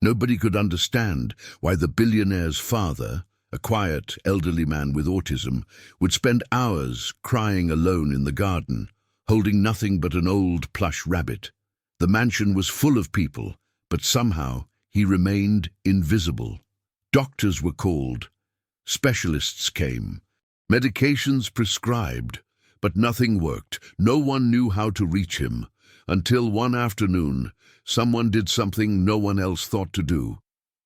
Nobody could understand why the billionaire's father, a quiet, elderly man with autism, would spend hours crying alone in the garden, holding nothing but an old plush rabbit. The mansion was full of people, but somehow he remained invisible. Doctors were called. Specialists came. Medications prescribed, but nothing worked. No one knew how to reach him, until one afternoon, someone did something no one else thought to do,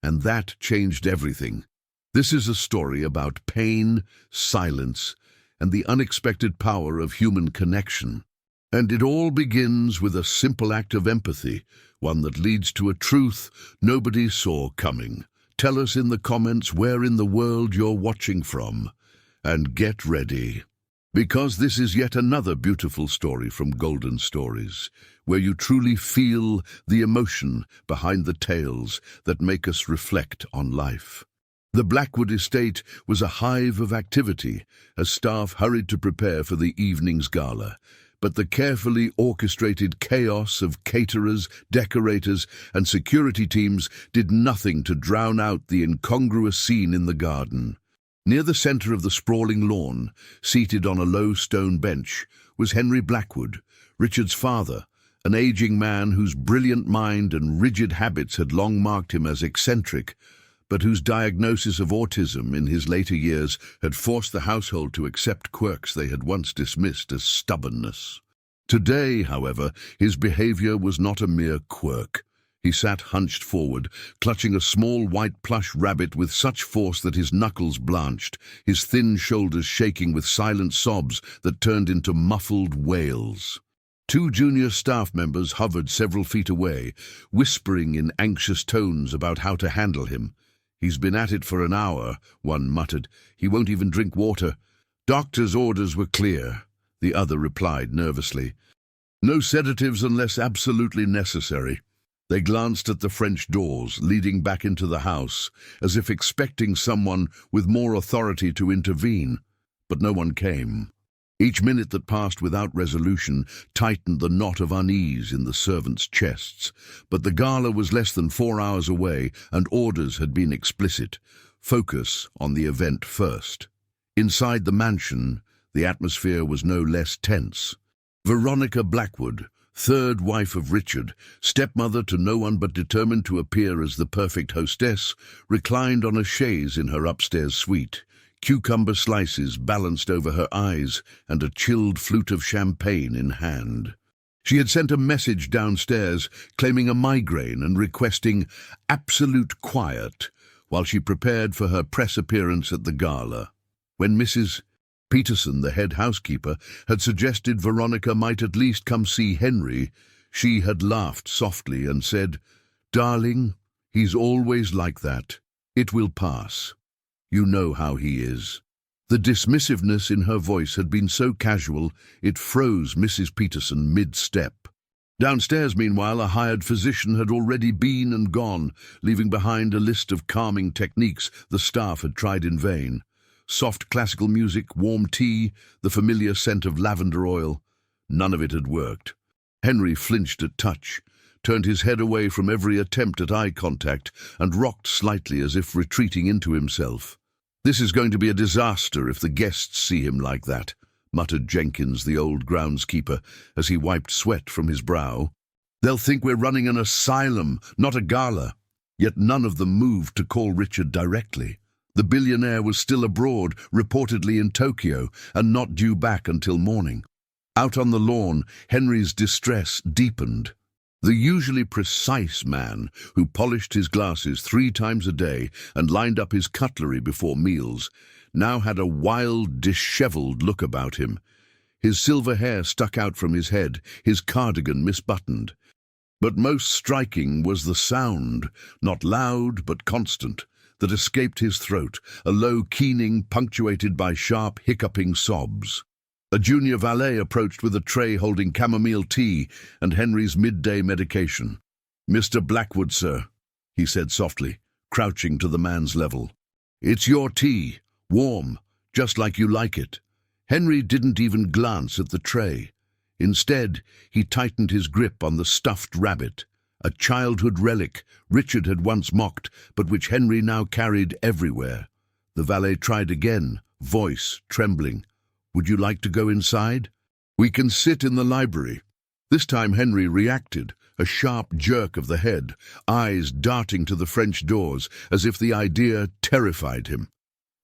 and that changed everything. This is a story about pain, silence, and the unexpected power of human connection. And it all begins with a simple act of empathy, one that leads to a truth nobody saw coming. Tell us in the comments where in the world you're watching from, and get ready. Because this is yet another beautiful story from Golden Stories, where you truly feel the emotion behind the tales that make us reflect on life. The Blackwood estate was a hive of activity as staff hurried to prepare for the evening's gala. But the carefully orchestrated chaos of caterers, decorators, and security teams did nothing to drown out the incongruous scene in the garden. Near the center of the sprawling lawn, seated on a low stone bench, was Henry Blackwood, Richard's father, an aging man whose brilliant mind and rigid habits had long marked him as eccentric, but whose diagnosis of autism in his later years had forced the household to accept quirks they had once dismissed as stubbornness. Today, however, his behavior was not a mere quirk. He sat hunched forward, clutching a small white plush rabbit with such force that his knuckles blanched, his thin shoulders shaking with silent sobs that turned into muffled wails. Two junior staff members hovered several feet away, whispering in anxious tones about how to handle him. "He's been at it for an hour," one muttered. "He won't even drink water." "Doctor's orders were clear," the other replied nervously. "No sedatives unless absolutely necessary." They glanced at the French doors leading back into the house, as if expecting someone with more authority to intervene, but no one came. Each minute that passed without resolution tightened the knot of unease in the servants' chests. But the gala was less than 4 hours away, and orders had been explicit. Focus on the event first. Inside the mansion, the atmosphere was no less tense. Veronica Blackwood, third wife of Richard, stepmother to no one but determined to appear as the perfect hostess, reclined on a chaise in her upstairs suite. Cucumber slices balanced over her eyes and a chilled flute of champagne in hand. She had sent a message downstairs claiming a migraine and requesting absolute quiet while she prepared for her press appearance at the gala. When Mrs. Peterson, the head housekeeper, had suggested Veronica might at least come see Henry, she had laughed softly and said, "Darling, he's always like that. It will pass. You know how he is." The dismissiveness in her voice had been so casual it froze Mrs. Peterson mid-step. Downstairs, meanwhile, a hired physician had already been and gone, leaving behind a list of calming techniques the staff had tried in vain. Soft classical music, warm tea, the familiar scent of lavender oil. None of it had worked. Henry flinched at touch, turned his head away from every attempt at eye contact, and rocked slightly as if retreating into himself. "This is going to be a disaster if the guests see him like that," muttered Jenkins, the old groundskeeper, as he wiped sweat from his brow. "They'll think we're running an asylum, not a gala." Yet none of them moved to call Richard directly. The billionaire was still abroad, reportedly in Tokyo, and not due back until morning. Out on the lawn, Henry's distress deepened. The usually precise man, who polished his glasses 3 times a day and lined up his cutlery before meals, now had a wild, disheveled look about him. His silver hair stuck out from his head, his cardigan misbuttoned. But most striking was the sound, not loud but constant, that escaped his throat, a low keening punctuated by sharp, hiccuping sobs. A junior valet approached with a tray holding chamomile tea and Henry's midday medication. "Mr. Blackwood, sir," he said softly, crouching to the man's level. "It's your tea, warm, just like you like it." Henry didn't even glance at the tray. Instead, he tightened his grip on the stuffed rabbit, A childhood relic Richard had once mocked, but which Henry now carried everywhere. The valet tried again, voice trembling. "Would you like to go inside? We can sit in the library." This time Henry reacted, a sharp jerk of the head, eyes darting to the French doors, as if the idea terrified him.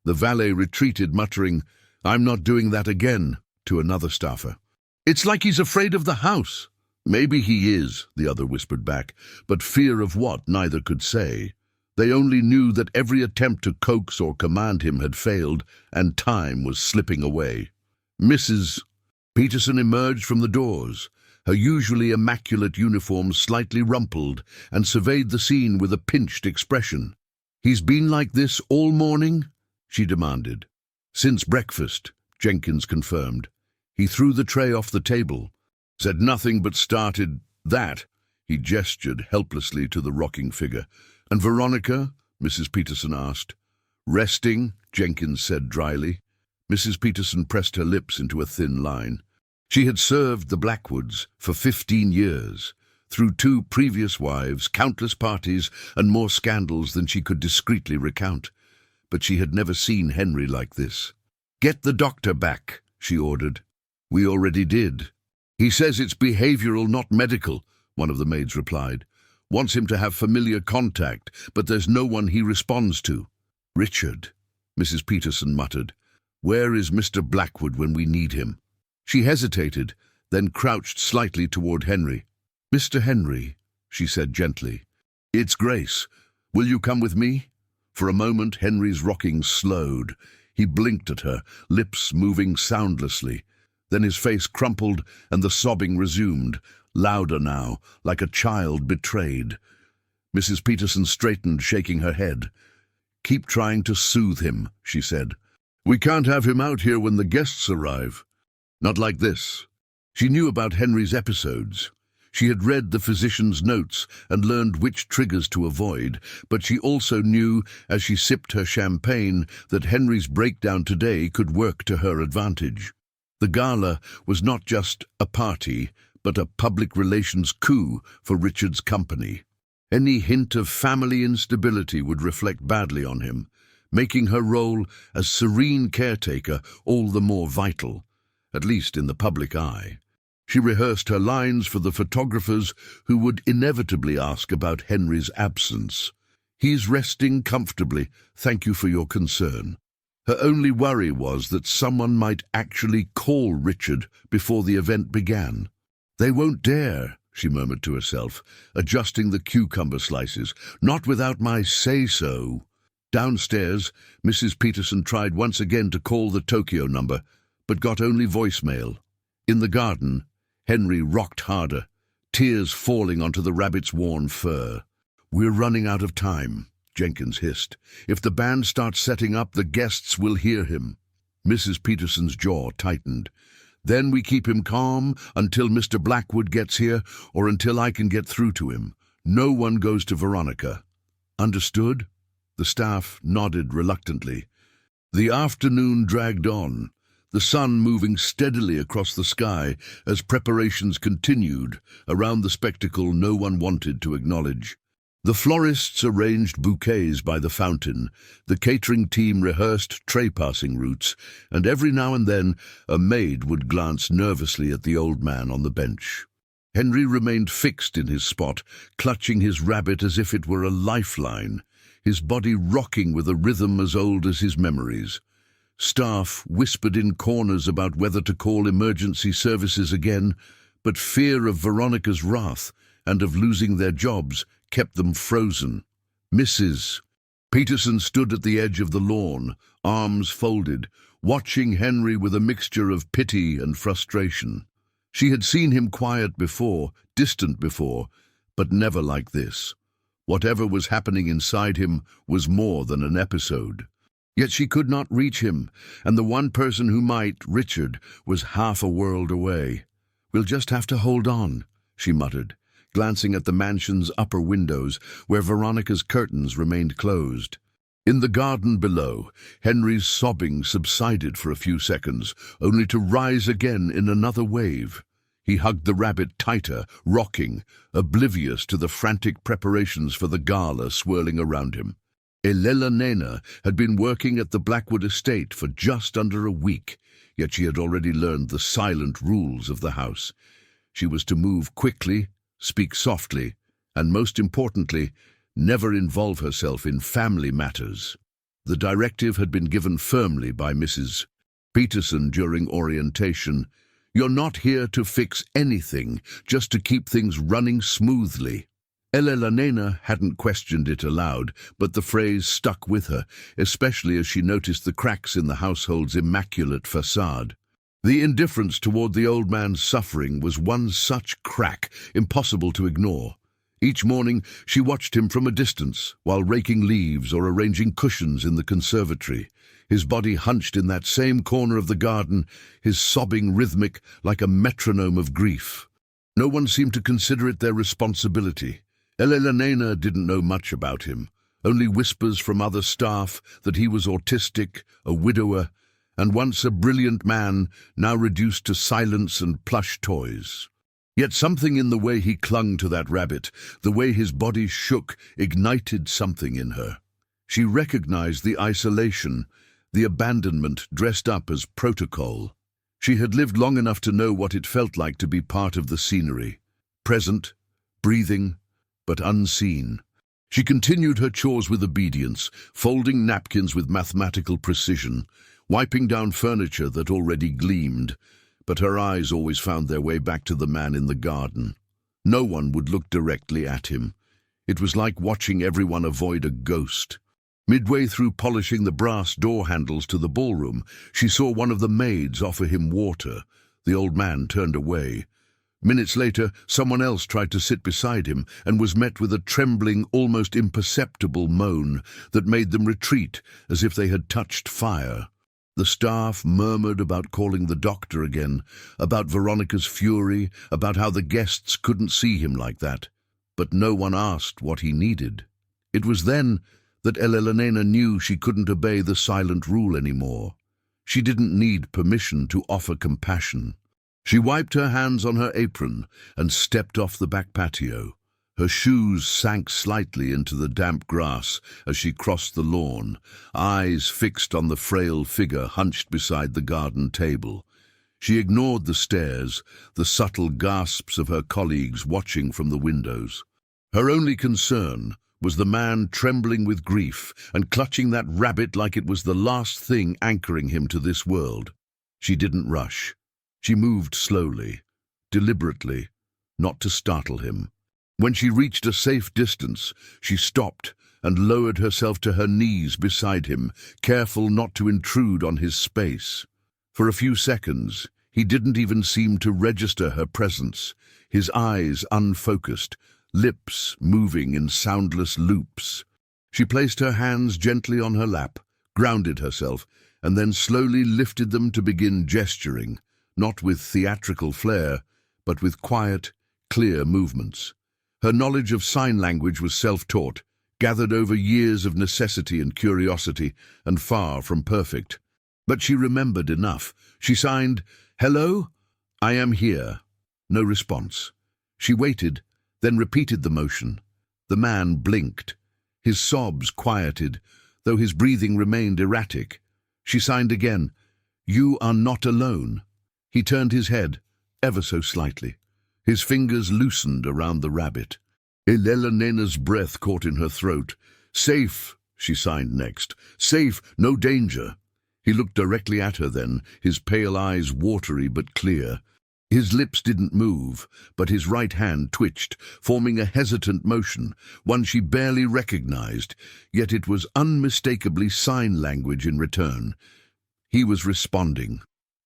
The valet retreated, muttering, "I'm not doing that again," to another staffer. "It's like he's afraid of the house." "Maybe he is," the other whispered back, but fear of what neither could say. They only knew that every attempt to coax or command him had failed, and time was slipping away. Mrs. Peterson emerged from the doors, her usually immaculate uniform slightly rumpled, and surveyed the scene with a pinched expression. "He's been like this all morning?" she demanded. "Since breakfast," Jenkins confirmed. He threw the tray off the table, said nothing but started, "That," he gestured helplessly to the rocking figure. "And Veronica?" Mrs. Peterson asked. "Resting," Jenkins said dryly. Mrs. Peterson pressed her lips into a thin line. She had served the Blackwoods for 15 years, through 2 previous wives, countless parties, and more scandals than she could discreetly recount. But she had never seen Henry like this. "Get the doctor back," she ordered. "We already did." "He says it's behavioral, not medical," one of the maids replied. "Wants him to have familiar contact, but there's no one he responds to." "Richard," Mrs. Peterson muttered. "Where is Mr. Blackwood when we need him?" She hesitated, then crouched slightly toward Henry. "Mr. Henry," she said gently. "It's Grace. Will you come with me?" For a moment Henry's rocking slowed. He blinked at her, lips moving soundlessly. Then his face crumpled and the sobbing resumed, louder now, like a child betrayed. Mrs. Peterson straightened, shaking her head. "Keep trying to soothe him," she said. "We can't have him out here when the guests arrive." "Not like this." She knew about Henry's episodes. She had read the physician's notes and learned which triggers to avoid, but she also knew, as she sipped her champagne, that Henry's breakdown today could work to her advantage. The gala was not just a party, but a public relations coup for Richard's company. Any hint of family instability would reflect badly on him, making her role as serene caretaker all the more vital, at least in the public eye. She rehearsed her lines for the photographers who would inevitably ask about Henry's absence. "He's resting comfortably, thank you for your concern." Her only worry was that someone might actually call Richard before the event began. "They won't dare," she murmured to herself, adjusting the cucumber slices. "Not without my say-so." Downstairs, Mrs. Peterson tried once again to call the Tokyo number, but got only voicemail. In the garden, Henry rocked harder, tears falling onto the rabbit's worn fur. "We're running out of time," Jenkins hissed. "If the band starts setting up, the guests will hear him." Mrs. Peterson's jaw tightened. "Then we keep him calm until Mr. Blackwood gets here, or until I can get through to him. No one goes to Veronica." "Understood?" The staff nodded reluctantly. The afternoon dragged on, the sun moving steadily across the sky as preparations continued around the spectacle no one wanted to acknowledge. The florists arranged bouquets by the fountain, the catering team rehearsed tray-passing routes, and every now and then a maid would glance nervously at the old man on the bench. Henry remained fixed in his spot, clutching his rabbit as if it were a lifeline, his body rocking with a rhythm as old as his memories. Staff whispered in corners about whether to call emergency services again, but fear of Veronica's wrath and of losing their jobs kept them frozen. Mrs. Peterson stood at the edge of the lawn, arms folded, watching Henry with a mixture of pity and frustration. She had seen him quiet before, distant before, but never like this. Whatever was happening inside him was more than an episode. Yet she could not reach him, and the one person who might, Richard, was half a world away. "We'll just have to hold on," she muttered, glancing at the mansion's upper windows, where Veronica's curtains remained closed. In the garden below, Henry's sobbing subsided for a few seconds, only to rise again in another wave. He hugged the rabbit tighter, rocking, oblivious to the frantic preparations for the gala swirling around him. Elena had been working at the Blackwood estate for just under a week, yet she had already learned the silent rules of the house. She was to move quickly, speak softly, and most importantly, never involve herself in family matters. The directive had been given firmly by Mrs. Peterson during orientation. "You're not here to fix anything, just to keep things running smoothly." Elena hadn't questioned it aloud, but the phrase stuck with her, especially as she noticed the cracks in the household's immaculate facade. The indifference toward the old man's suffering was one such crack, impossible to ignore. Each morning she watched him from a distance, while raking leaves or arranging cushions in the conservatory, his body hunched in that same corner of the garden, his sobbing rhythmic like a metronome of grief. No one seemed to consider it their responsibility. Elena didn't know much about him, only whispers from other staff that he was autistic, a widower, and once a brilliant man, now reduced to silence and plush toys. Yet something in the way he clung to that rabbit, the way his body shook, ignited something in her. She recognized the isolation, the abandonment dressed up as protocol. She had lived long enough to know what it felt like to be part of the scenery, present, breathing, but unseen. She continued her chores with obedience, folding napkins with mathematical precision, wiping down furniture that already gleamed, but her eyes always found their way back to the man in the garden. No one would look directly at him. It was like watching everyone avoid a ghost. Midway through polishing the brass door handles to the ballroom, she saw one of the maids offer him water. The old man turned away. Minutes later, someone else tried to sit beside him and was met with a trembling, almost imperceptible moan that made them retreat as if they had touched fire. The staff murmured about calling the doctor again, about Veronica's fury, about how the guests couldn't see him like that. But no one asked what he needed. It was then that Elena knew she couldn't obey the silent rule anymore. She didn't need permission to offer compassion. She wiped her hands on her apron and stepped off the back patio. Her shoes sank slightly into the damp grass as she crossed the lawn, eyes fixed on the frail figure hunched beside the garden table. She ignored the stares, the subtle gasps of her colleagues watching from the windows. Her only concern was the man trembling with grief and clutching that rabbit like it was the last thing anchoring him to this world. She didn't rush. She moved slowly, deliberately, not to startle him. When she reached a safe distance, she stopped and lowered herself to her knees beside him, careful not to intrude on his space. For a few seconds, he didn't even seem to register her presence, his eyes unfocused, lips moving in soundless loops. She placed her hands gently on her lap, grounded herself, and then slowly lifted them to begin gesturing, not with theatrical flair, but with quiet, clear movements. Her knowledge of sign language was self-taught, gathered over years of necessity and curiosity, and far from perfect. But she remembered enough. She signed, "Hello? I am here." No response. She waited, then repeated the motion. The man blinked. His sobs quieted, though his breathing remained erratic. She signed again, "You are not alone." He turned his head, ever so slightly. His fingers loosened around the rabbit. Elena's breath caught in her throat. "Safe," she signed next. "Safe, no danger." He looked directly at her then, his pale eyes watery but clear. His lips didn't move, but his right hand twitched, forming a hesitant motion, one she barely recognized, yet it was unmistakably sign language in return. He was responding.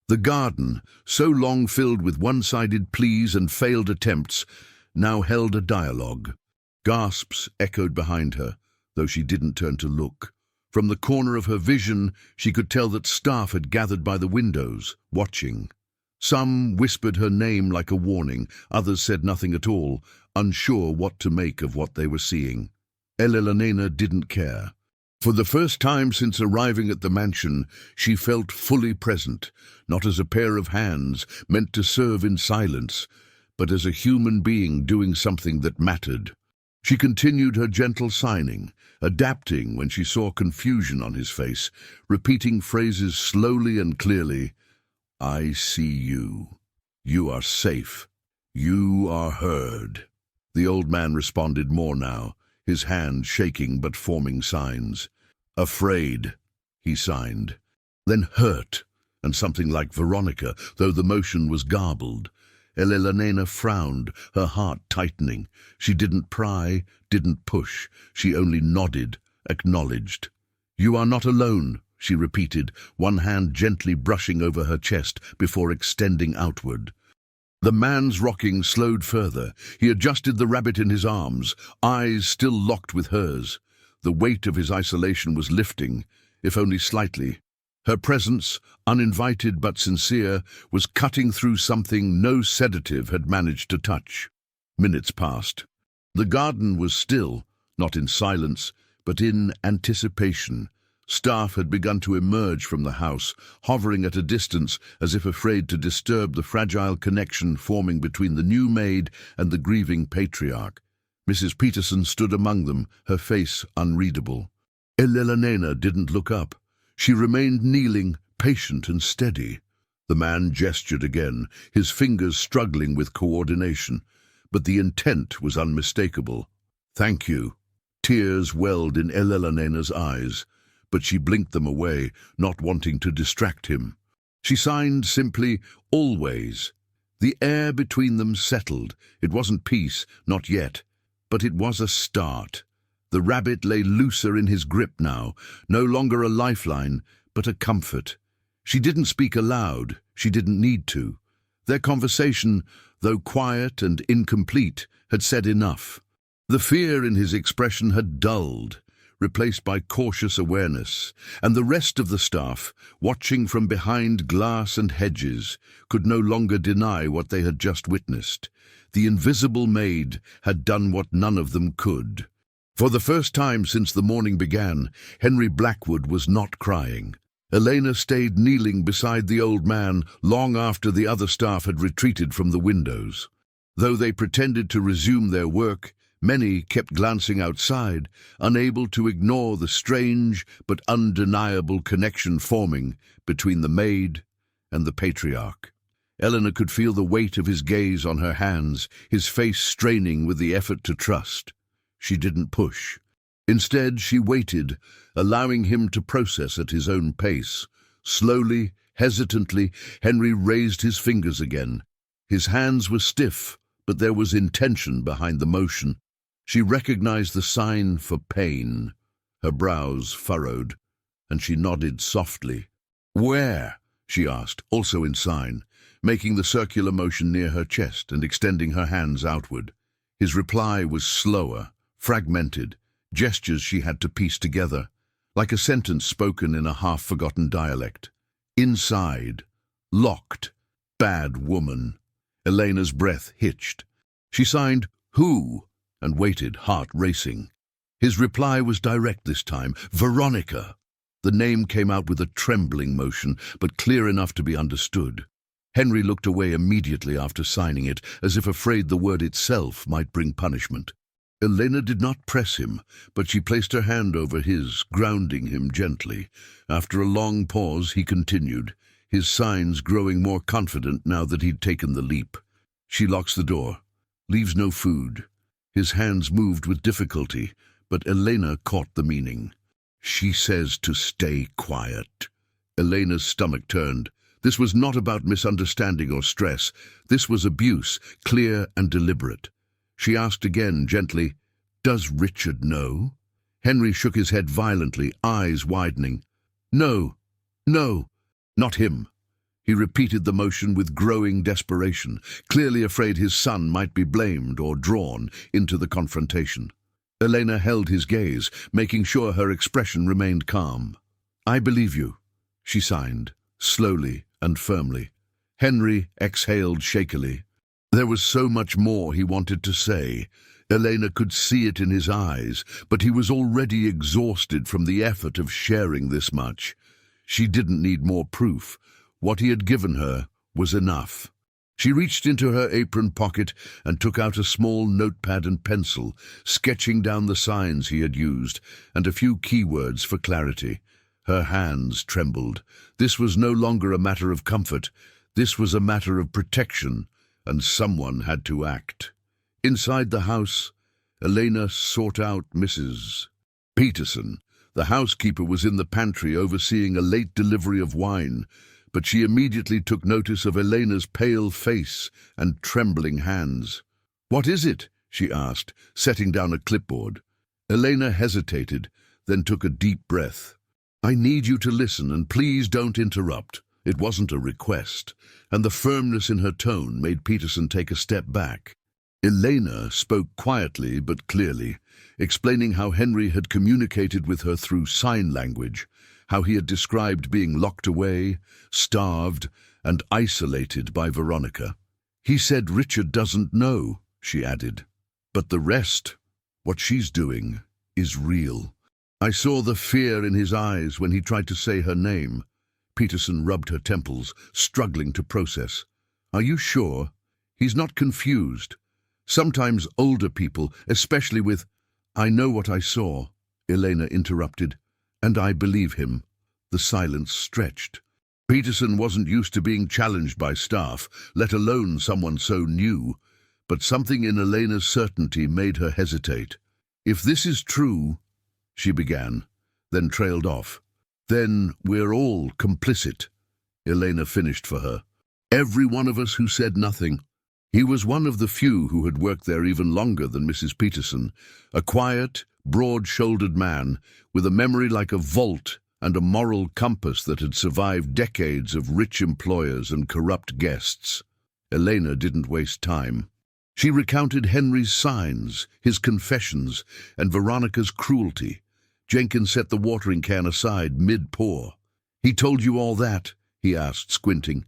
The garden, so long filled with one-sided pleas and failed attempts, now held a dialogue. Gasps echoed behind her, though she didn't turn to look. From the corner of her vision, she could tell that staff had gathered by the windows, watching. Some whispered her name like a warning, others said nothing at all, unsure what to make of what they were seeing. Elena didn't care. For the first time since arriving at the mansion, she felt fully present, not as a pair of hands meant to serve in silence, but as a human being doing something that mattered. She continued her gentle signing, adapting when she saw confusion on his face, repeating phrases slowly and clearly. "I see you. You are safe. You are heard." The old man responded more now, his hand shaking but forming signs. "Afraid," he signed. Then hurt, and something like Veronica, though the motion was garbled. Elena frowned, her heart tightening. She didn't pry, didn't push. She only nodded, acknowledged. "You are not alone," she repeated, one hand gently brushing over her chest before extending outward. The man's rocking slowed further. He adjusted the rabbit in his arms, eyes still locked with hers. The weight of his isolation was lifting, if only slightly. Her presence, uninvited but sincere, was cutting through something no sedative had managed to touch. Minutes passed. The garden was still, not in silence, but in anticipation. Staff had begun to emerge from the house, hovering at a distance as if afraid to disturb the fragile connection forming between the new maid and the grieving patriarch. Mrs. Peterson stood among them, her face unreadable. Elena didn't look up. She remained kneeling, patient and steady. The man gestured again, his fingers struggling with coordination, but the intent was unmistakable. "Thank you." Tears welled in Elena's eyes, but she blinked them away, not wanting to distract him. She signed simply, "Always." The air between them settled. It wasn't peace, not yet, but it was a start. The rabbit lay looser in his grip now, no longer a lifeline, but a comfort. She didn't speak aloud, she didn't need to. Their conversation, though quiet and incomplete, had said enough. The fear in his expression had dulled, replaced by cautious awareness, and the rest of the staff, watching from behind glass and hedges, could no longer deny what they had just witnessed. The invisible maid had done what none of them could. For the first time since the morning began, Henry Blackwood was not crying. Elena stayed kneeling beside the old man long after the other staff had retreated from the windows. Though they pretended to resume their work, many kept glancing outside, unable to ignore the strange but undeniable connection forming between the maid and the patriarch. Eleanor could feel the weight of his gaze on her hands, his face straining with the effort to trust. She didn't push. Instead, she waited, allowing him to process at his own pace. Slowly, hesitantly, Henry raised his fingers again. His hands were stiff, but there was intention behind the motion. She recognized the sign for pain. Her brows furrowed, and she nodded softly. "Where?" she asked, also in sign, making the circular motion near her chest and extending her hands outward. His reply was slower, fragmented, gestures she had to piece together, like a sentence spoken in a half-forgotten dialect. "Inside. Locked. Bad woman." Elena's breath hitched. She signed, "Who?" and waited, heart racing. His reply was direct this time. "Veronica." The name came out with a trembling motion, but clear enough to be understood. Henry looked away immediately after signing it, as if afraid the word itself might bring punishment. Elena did not press him, but she placed her hand over his, grounding him gently. After a long pause, he continued, his signs growing more confident now that he'd taken the leap. "She locks the door. Leaves no food." His hands moved with difficulty, but Elena caught the meaning. "She says to stay quiet." Elena's stomach turned. This was not about misunderstanding or stress. This was abuse, clear and deliberate. She asked again, gently, "Does Richard know?" Henry shook his head violently, eyes widening. "No, no, not him." He repeated the motion with growing desperation, clearly afraid his son might be blamed or drawn into the confrontation. Elena held his gaze, making sure her expression remained calm. "I believe you," she signed, slowly and firmly. Henry exhaled shakily. There was so much more he wanted to say. Elena could see it in his eyes, but he was already exhausted from the effort of sharing this much. She didn't need more proof. What he had given her was enough. She reached into her apron pocket and took out a small notepad and pencil, sketching down the signs he had used and a few keywords for clarity. Her hands trembled. This was no longer a matter of comfort. This was a matter of protection, and someone had to act. Inside the house, Elena sought out Mrs. Peterson. The housekeeper was in the pantry overseeing a late delivery of wine, but she immediately took notice of Elena's pale face and trembling hands. "What is it?" she asked, setting down a clipboard. Elena hesitated, then took a deep breath. "I need you to listen, and please don't interrupt." It wasn't a request, and the firmness in her tone made Peterson take a step back. Elena spoke quietly but clearly, explaining how Henry had communicated with her through sign language, how he had described being locked away, starved, and isolated by Veronica. "He said Richard doesn't know," she added. "But the rest, what she's doing, is real." I saw the fear in his eyes when he tried to say her name. Peterson rubbed her temples, struggling to process. "Are you sure? He's not confused. Sometimes older people, especially with—" "I know what I saw," Elena interrupted, "and I believe him." The silence stretched. Peterson wasn't used to being challenged by staff, let alone someone so new, but something in Elena's certainty made her hesitate. "If this is true," she began, then trailed off. "Then we're all complicit," Elena finished for her. "Every one of us who said nothing." He was one of the few who had worked there even longer than Mrs. Peterson, a quiet, broad-shouldered man with a memory like a vault and a moral compass that had survived decades of rich employers and corrupt guests. Elena didn't waste time. She recounted Henry's signs, his confessions, and Veronica's cruelty. Jenkins set the watering can aside mid-pour. "He told you all that?" he asked, squinting.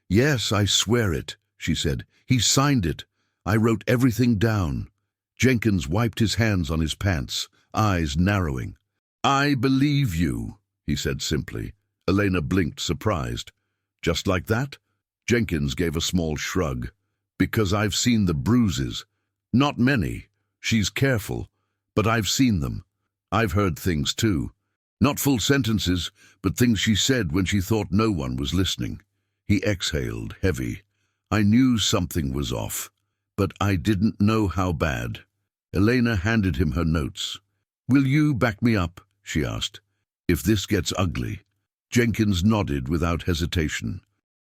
"Yes, I swear it," she said. "He signed it. I wrote everything down." Jenkins wiped his hands on his pants, eyes narrowing. "I believe you," he said simply. Elena blinked, surprised. "Just like that?" Jenkins gave a small shrug. "Because I've seen the bruises. Not many. She's careful. But I've seen them. I've heard things too. Not full sentences, but things she said when she thought no one was listening." He exhaled, heavy. "I knew something was off, but I didn't know how bad." Elena handed him her notes. "Will you back me up?" she asked. "If this gets ugly." Jenkins nodded without hesitation.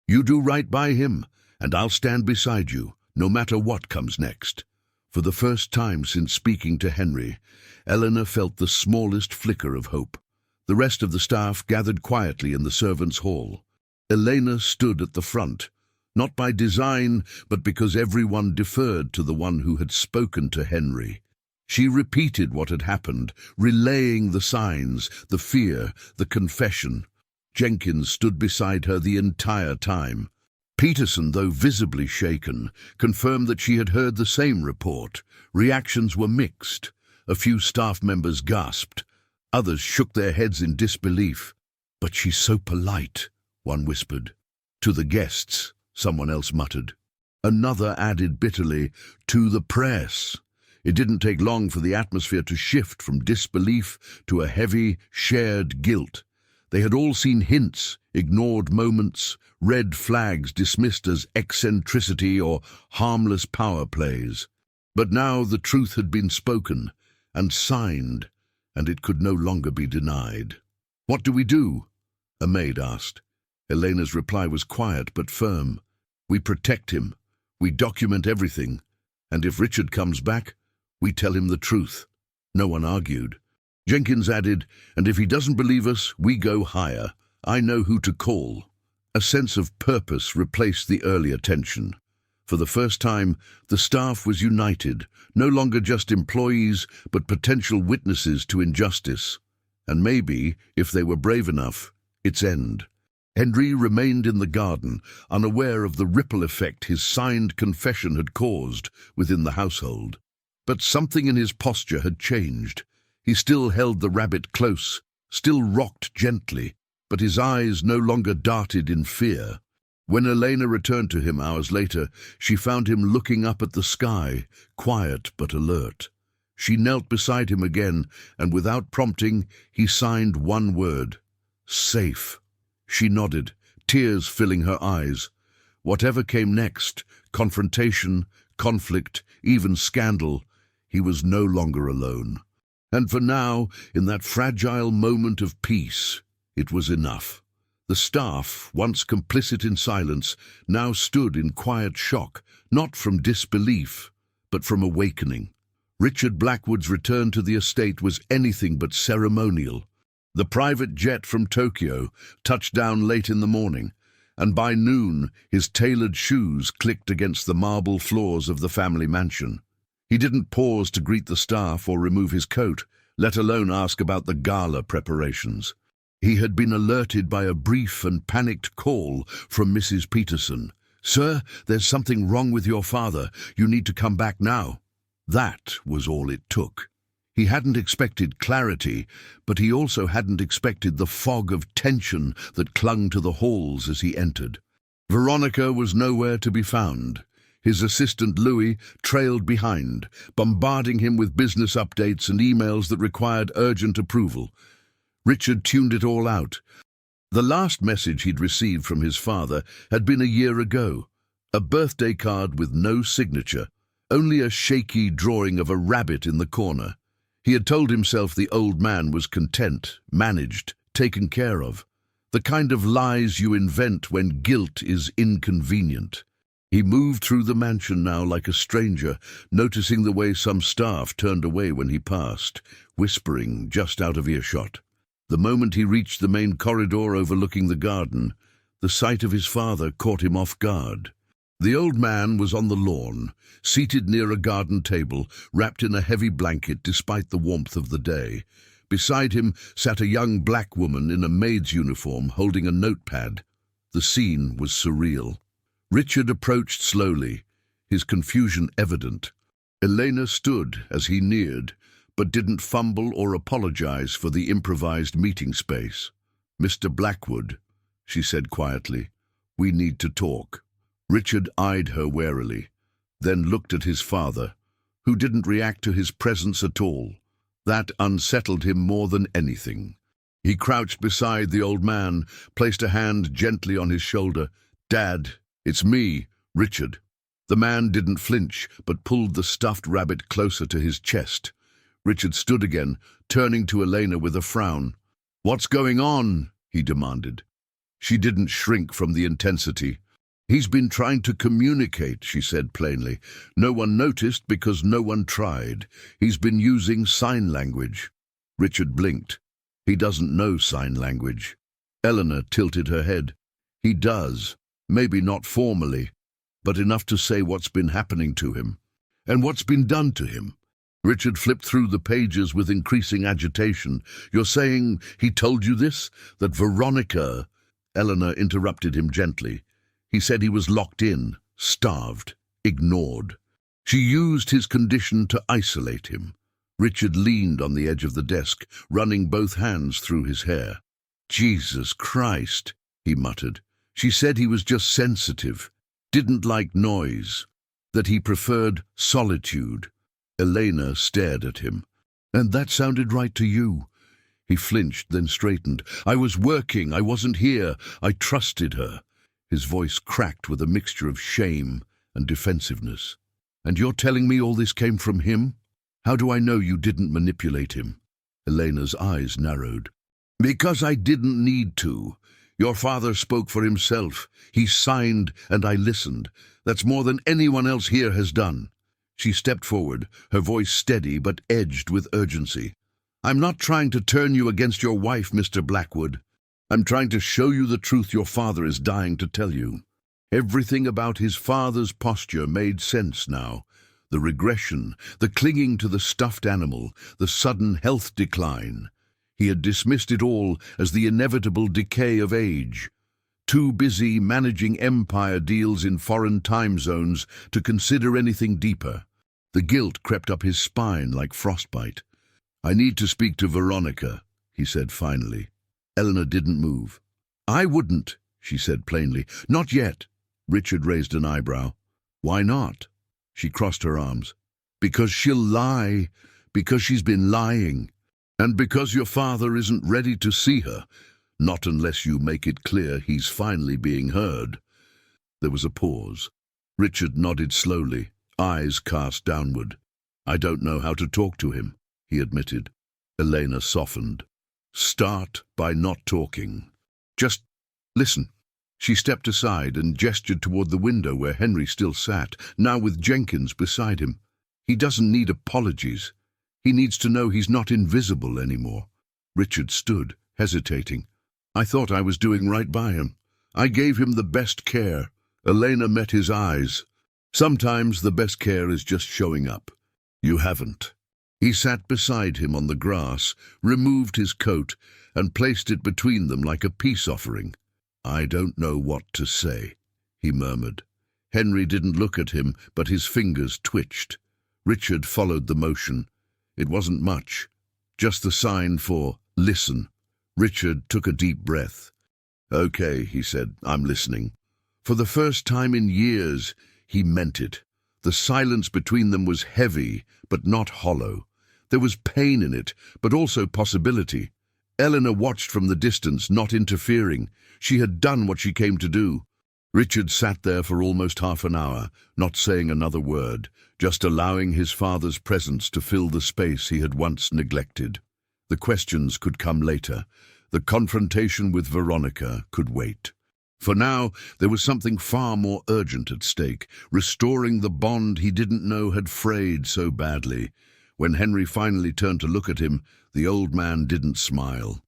"You do right by him, and I'll stand beside you, no matter what comes next." For the first time since speaking to Henry, Eleanor felt the smallest flicker of hope. The rest of the staff gathered quietly in the servants' hall. Elena stood at the front, not by design, but because everyone deferred to the one who had spoken to Henry. She repeated what had happened, relaying the signs, the fear, the confession. Jenkins stood beside her the entire time. Peterson, though visibly shaken, confirmed that she had heard the same report. Reactions were mixed. A few staff members gasped. Others shook their heads in disbelief. "But she's so polite," one whispered. "To the guests," someone else muttered. Another added bitterly, "To the press." It didn't take long for the atmosphere to shift from disbelief to a heavy, shared guilt. They had all seen hints, ignored moments, red flags dismissed as eccentricity or harmless power plays. But now the truth had been spoken and signed, and it could no longer be denied. "What do we do?" a maid asked. Elena's reply was quiet but firm. "We protect him. We document everything. And if Richard comes back, we tell him the truth." No one argued. Jenkins added, "And if he doesn't believe us, we go higher. I know who to call." A sense of purpose replaced the earlier tension. For the first time, the staff was united, no longer just employees, but potential witnesses to injustice. And maybe, if they were brave enough, its end. Henry remained in the garden, unaware of the ripple effect his signed confession had caused within the household. But something in his posture had changed. He still held the rabbit close, still rocked gently, but his eyes no longer darted in fear. When Elena returned to him hours later, she found him looking up at the sky, quiet but alert. She knelt beside him again, and without prompting, he signed one word: safe. She nodded, tears filling her eyes. Whatever came next, confrontation, conflict, even scandal, he was no longer alone. And for now, in that fragile moment of peace, it was enough. The staff, once complicit in silence, now stood in quiet shock, not from disbelief, but from awakening. Richard Blackwood's return to the estate was anything but ceremonial. The private jet from Tokyo touched down late in the morning, and by noon his tailored shoes clicked against the marble floors of the family mansion. He didn't pause to greet the staff or remove his coat, let alone ask about the gala preparations. He had been alerted by a brief and panicked call from Mrs. Peterson. "Sir, there's something wrong with your father. You need to come back now." That was all it took. He hadn't expected clarity, but he also hadn't expected the fog of tension that clung to the halls as he entered. Veronica was nowhere to be found. His assistant Louis trailed behind, bombarding him with business updates and emails that required urgent approval. Richard tuned it all out. The last message he'd received from his father had been a year ago, a birthday card with no signature, only a shaky drawing of a rabbit in the corner. He had told himself the old man was content, managed, taken care of, the kind of lies you invent when guilt is inconvenient. He moved through the mansion now like a stranger, noticing the way some staff turned away when he passed, whispering just out of earshot. The moment he reached the main corridor overlooking the garden, the sight of his father caught him off guard. The old man was on the lawn, seated near a garden table, wrapped in a heavy blanket despite the warmth of the day. Beside him sat a young black woman in a maid's uniform holding a notepad. The scene was surreal. Richard approached slowly, his confusion evident. Elena stood as he neared, but didn't fumble or apologize for the improvised meeting space. "Mr. Blackwood," she said quietly, "we need to talk." Richard eyed her warily, then looked at his father, who didn't react to his presence at all. That unsettled him more than anything. He crouched beside the old man, placed a hand gently on his shoulder. "Dad, it's me, Richard." The man didn't flinch, but pulled the stuffed rabbit closer to his chest. Richard stood again, turning to Elena with a frown. "What's going on?" he demanded. She didn't shrink from the intensity. "He's been trying to communicate," she said plainly. "No one noticed because no one tried. He's been using sign language." Richard blinked. "He doesn't know sign language." Eleanor tilted her head. "He does. Maybe not formally, but enough to say what's been happening to him. And what's been done to him." Richard flipped through the pages with increasing agitation. "You're saying he told you this? That Veronica—" Eleanor interrupted him gently. "He said he was locked in, starved, ignored. She used his condition to isolate him." Richard leaned on the edge of the desk, running both hands through his hair. "Jesus Christ," he muttered. "She said he was just sensitive, didn't like noise, that he preferred solitude." Elena stared at him. "And that sounded right to you?" He flinched, then straightened. "I was working. I wasn't here. I trusted her." His voice cracked with a mixture of shame and defensiveness. "And you're telling me all this came from him? How do I know you didn't manipulate him?" Elena's eyes narrowed. "Because I didn't need to. Your father spoke for himself. He signed and I listened. That's more than anyone else here has done." She stepped forward, her voice steady but edged with urgency. "I'm not trying to turn you against your wife, Mr. Blackwood. I'm trying to show you the truth your father is dying to tell you." Everything about his father's posture made sense now. The regression, the clinging to the stuffed animal, the sudden health decline. He had dismissed it all as the inevitable decay of age. Too busy managing empire deals in foreign time zones to consider anything deeper. The guilt crept up his spine like frostbite. "I need to speak to Veronica," he said finally. Eleanor didn't move. "I wouldn't," she said plainly. "Not yet." Richard raised an eyebrow. "Why not?" She crossed her arms. "Because she'll lie. Because she's been lying. And because your father isn't ready to see her. Not unless you make it clear he's finally being heard." There was a pause. Richard nodded slowly, eyes cast downward. "I don't know how to talk to him," he admitted. Elena softened. "Start by not talking. Just listen." She stepped aside and gestured toward the window where Henry still sat, now with Jenkins beside him. "He doesn't need apologies. He needs to know he's not invisible anymore." Richard stood, hesitating. "I thought I was doing right by him. I gave him the best care." Elena met his eyes. "Sometimes the best care is just showing up. You haven't." He sat beside him on the grass, removed his coat, and placed it between them like a peace offering. "I don't know what to say," he murmured. Henry didn't look at him, but his fingers twitched. Richard followed the motion. It wasn't much, just the sign for listen. Richard took a deep breath. "Okay," he said, "I'm listening." For the first time in years, he meant it. The silence between them was heavy, but not hollow. There was pain in it, but also possibility. Eleanor watched from the distance, not interfering. She had done what she came to do. Richard sat there for almost half an hour, not saying another word, just allowing his father's presence to fill the space he had once neglected. The questions could come later. The confrontation with Veronica could wait. For now, there was something far more urgent at stake, restoring the bond he didn't know had frayed so badly. When Henry finally turned to look at him, the old man didn't smile.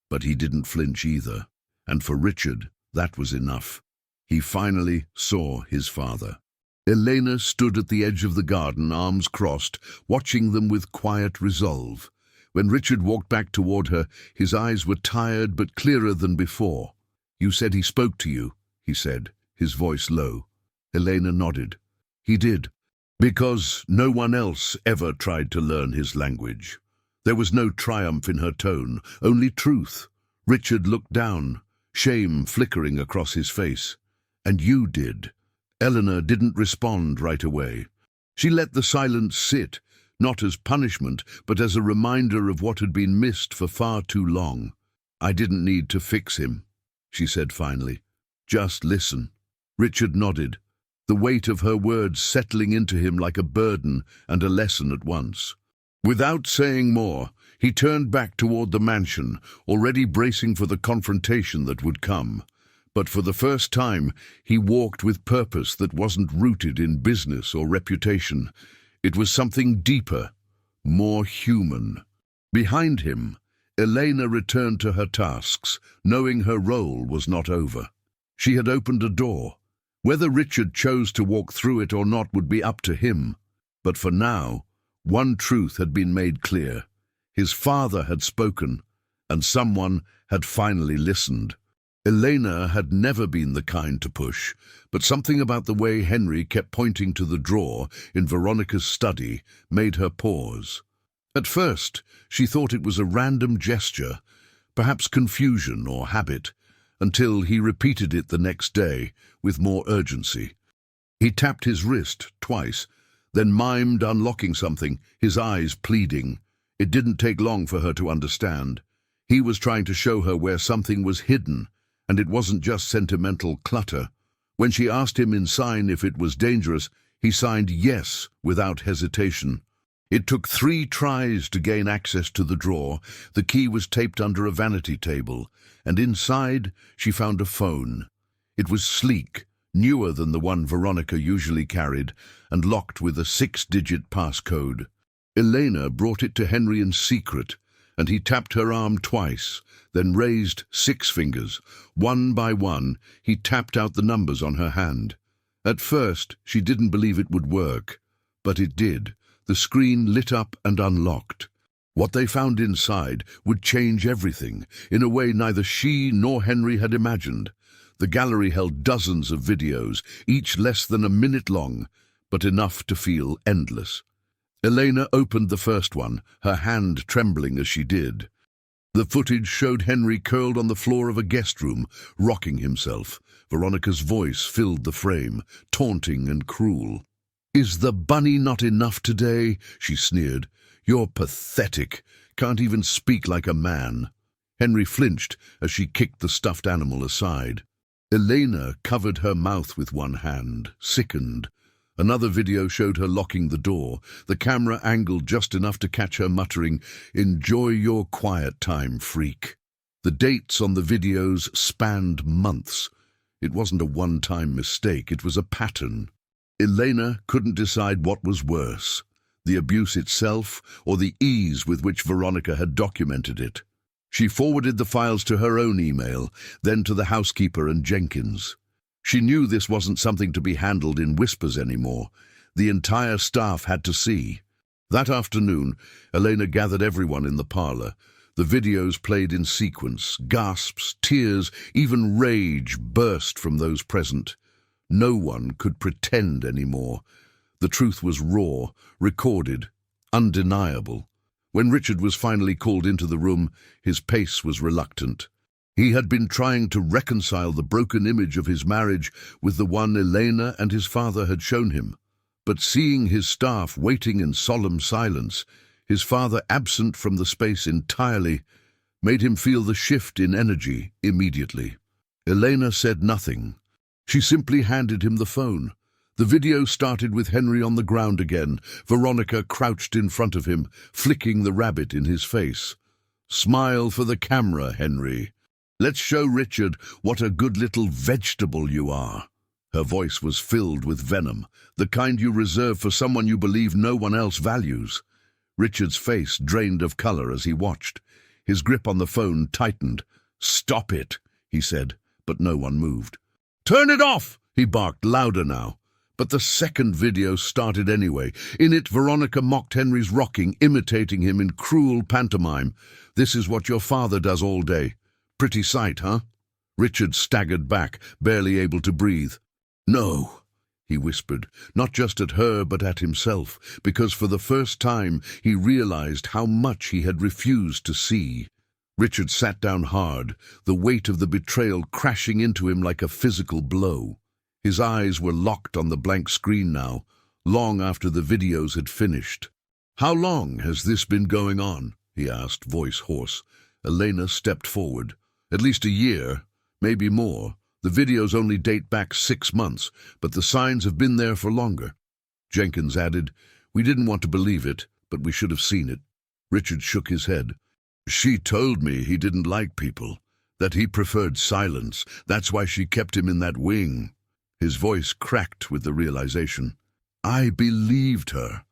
But he didn't flinch either. And for Richard, that was enough. He finally saw his father. Elena stood at the edge of the garden, arms crossed, watching them with quiet resolve. When Richard walked back toward her, his eyes were tired but clearer than before. "You said he spoke to you," he said, his voice low. Elena nodded. "He did, because no one else ever tried to learn his language." There was no triumph in her tone, only truth. Richard looked down, shame flickering across his face. "And you did." Eleanor didn't respond right away. She let the silence sit, not as punishment, but as a reminder of what had been missed for far too long. "I didn't need to fix him," she said finally. "Just listen." Richard nodded, the weight of her words settling into him like a burden and a lesson at once. Without saying more, he turned back toward the mansion, already bracing for the confrontation that would come. But for the first time, he walked with purpose that wasn't rooted in business or reputation. It was something deeper, more human. Behind him, Elena returned to her tasks, knowing her role was not over. She had opened a door. Whether Richard chose to walk through it or not would be up to him. But for now, one truth had been made clear. His father had spoken, and someone had finally listened. Elena had never been the kind to push, but something about the way Henry kept pointing to the drawer in Veronica's study made her pause. At first, she thought it was a random gesture, perhaps confusion or habit, until he repeated it the next day with more urgency. He tapped his wrist twice, then mimed unlocking something, his eyes pleading. It didn't take long for her to understand. He was trying to show her where something was hidden, and it wasn't just sentimental clutter. When she asked him in sign if it was dangerous, he signed yes without hesitation. It took 3 tries to gain access to the drawer. The key was taped under a vanity table, and inside she found a phone. It was sleek, newer than the one Veronica usually carried, and locked with a 6-digit passcode. Elena brought it to Henry in secret, and he tapped her arm twice, then raised 6 fingers. One by one, he tapped out the numbers on her hand. At first, she didn't believe it would work, but it did. The screen lit up and unlocked. What they found inside would change everything, in a way neither she nor Henry had imagined. The gallery held dozens of videos, each less than a minute long, but enough to feel endless. Elena opened the first one, her hand trembling as she did. The footage showed Henry curled on the floor of a guest room, rocking himself. Veronica's voice filled the frame, taunting and cruel. "Is the bunny not enough today?" she sneered. "You're pathetic. Can't even speak like a man." Henry flinched as she kicked the stuffed animal aside. Elena covered her mouth with one hand, sickened. Another video showed her locking the door, the camera angled just enough to catch her muttering, "Enjoy your quiet time, freak." The dates on the videos spanned months. It wasn't a one-time mistake, it was a pattern. Elena couldn't decide what was worse, the abuse itself or the ease with which Veronica had documented it. She forwarded the files to her own email, then to the housekeeper and Jenkins. She knew this wasn't something to be handled in whispers anymore. The entire staff had to see. That afternoon, Elena gathered everyone in the parlor. The videos played in sequence. Gasps, tears, even rage burst from those present. No one could pretend anymore. The truth was raw, recorded, undeniable. When Richard was finally called into the room, his pace was reluctant. He had been trying to reconcile the broken image of his marriage with the one Elena and his father had shown him. But seeing his staff waiting in solemn silence, his father absent from the space entirely, made him feel the shift in energy immediately. Elena said nothing. She simply handed him the phone. The video started with Henry on the ground again, Veronica crouched in front of him, flicking the rabbit in his face. "Smile for the camera, Henry. Let's show Richard what a good little vegetable you are." Her voice was filled with venom, the kind you reserve for someone you believe no one else values. Richard's face drained of color as he watched. His grip on the phone tightened. "Stop it," he said, but no one moved. "Turn it off!" he barked, louder now. But the second video started anyway. In it, Veronica mocked Henry's rocking, imitating him in cruel pantomime. "This is what your father does all day. Pretty sight, huh?" Richard staggered back, barely able to breathe. "No," he whispered, not just at her but at himself, because for the first time he realized how much he had refused to see. Richard sat down hard, the weight of the betrayal crashing into him like a physical blow. His eyes were locked on the blank screen now, long after the videos had finished. "How long has this been going on?" he asked, voice hoarse. Elena stepped forward. "At least a year, maybe more. The videos only date back 6 months, but the signs have been there for longer." Jenkins added, "We didn't want to believe it, but we should have seen it." Richard shook his head. "She told me he didn't like people, that he preferred silence. That's why she kept him in that wing." His voice cracked with the realization. "I believed her.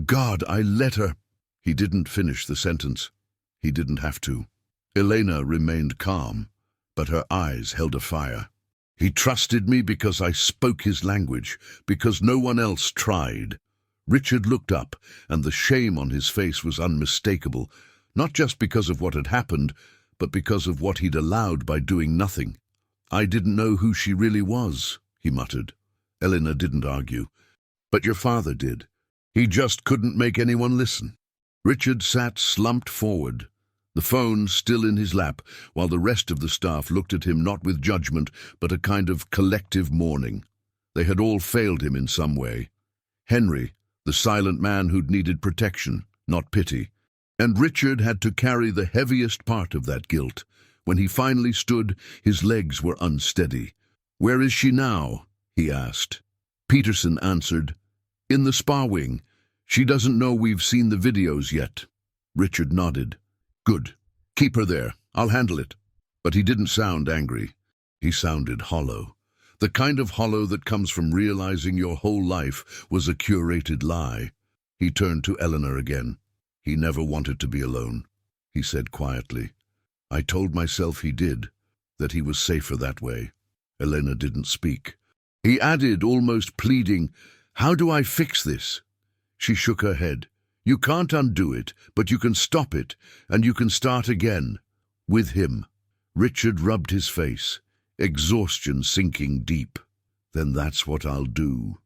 God, I let her." He didn't finish the sentence. He didn't have to. Elena remained calm, but her eyes held a fire. "He trusted me because I spoke his language, because no one else tried." Richard looked up, and the shame on his face was unmistakable, not just because of what had happened, but because of what he'd allowed by doing nothing. "I didn't know who she really was," he muttered. Elena didn't argue. "But your father did. He just couldn't make anyone listen." Richard sat slumped forward, the phone still in his lap, while the rest of the staff looked at him not with judgment, but a kind of collective mourning. They had all failed him in some way. Henry, the silent man who'd needed protection, not pity. And Richard had to carry the heaviest part of that guilt. When he finally stood, his legs were unsteady. "Where is she now?" he asked. Peterson answered, "In the spa wing. She doesn't know we've seen the videos yet." Richard nodded. "Good. Keep her there. I'll handle it." But he didn't sound angry. He sounded hollow. The kind of hollow that comes from realizing your whole life was a curated lie. He turned to Eleanor again. "He never wanted to be alone," he said quietly. "I told myself he did, that he was safer that way." Elena didn't speak. He added, almost pleading, "How do I fix this?" She shook her head. "You can't undo it, but you can stop it, and you can start again. With him." Richard rubbed his face, exhaustion sinking deep. "Then that's what I'll do,"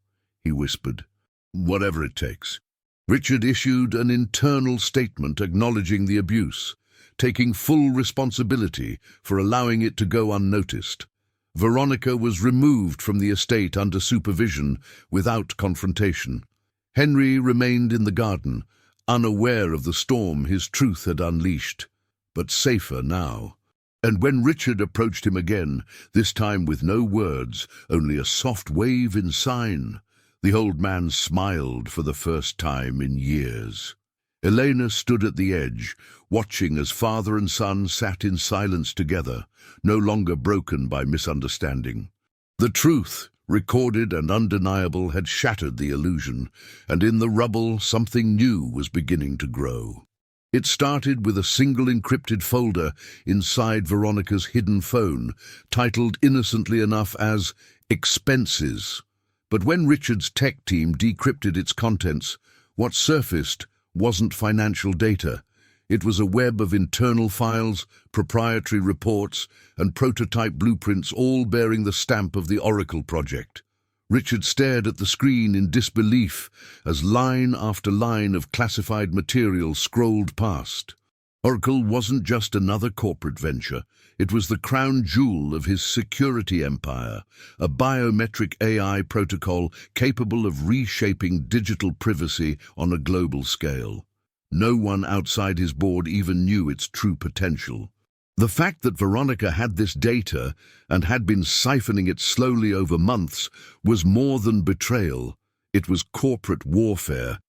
he whispered. "Whatever it takes." Richard issued an internal statement acknowledging the abuse, taking full responsibility for allowing it to go unnoticed. Veronica was removed from the estate under supervision without confrontation. Henry remained in the garden, unaware of the storm his truth had unleashed, but safer now. And when Richard approached him again, this time with no words, only a soft wave in sign, the old man smiled for the first time in years. Elena stood at the edge, watching as father and son sat in silence together, no longer broken by misunderstanding. The truth, recorded and undeniable, had shattered the illusion, and in the rubble something new was beginning to grow. It started with a single encrypted folder inside Veronica's hidden phone, titled innocently enough as Expenses. But when Richard's tech team decrypted its contents, what surfaced wasn't financial data. It was a web of internal files, proprietary reports, and prototype blueprints, all bearing the stamp of the Oracle project. Richard stared at the screen in disbelief as line after line of classified material scrolled past. Oracle wasn't just another corporate venture. It was the crown jewel of his security empire, a biometric AI protocol capable of reshaping digital privacy on a global scale. No one outside his board even knew its true potential. The fact that Veronica had this data and had been siphoning it slowly over months was more than betrayal. It was corporate warfare.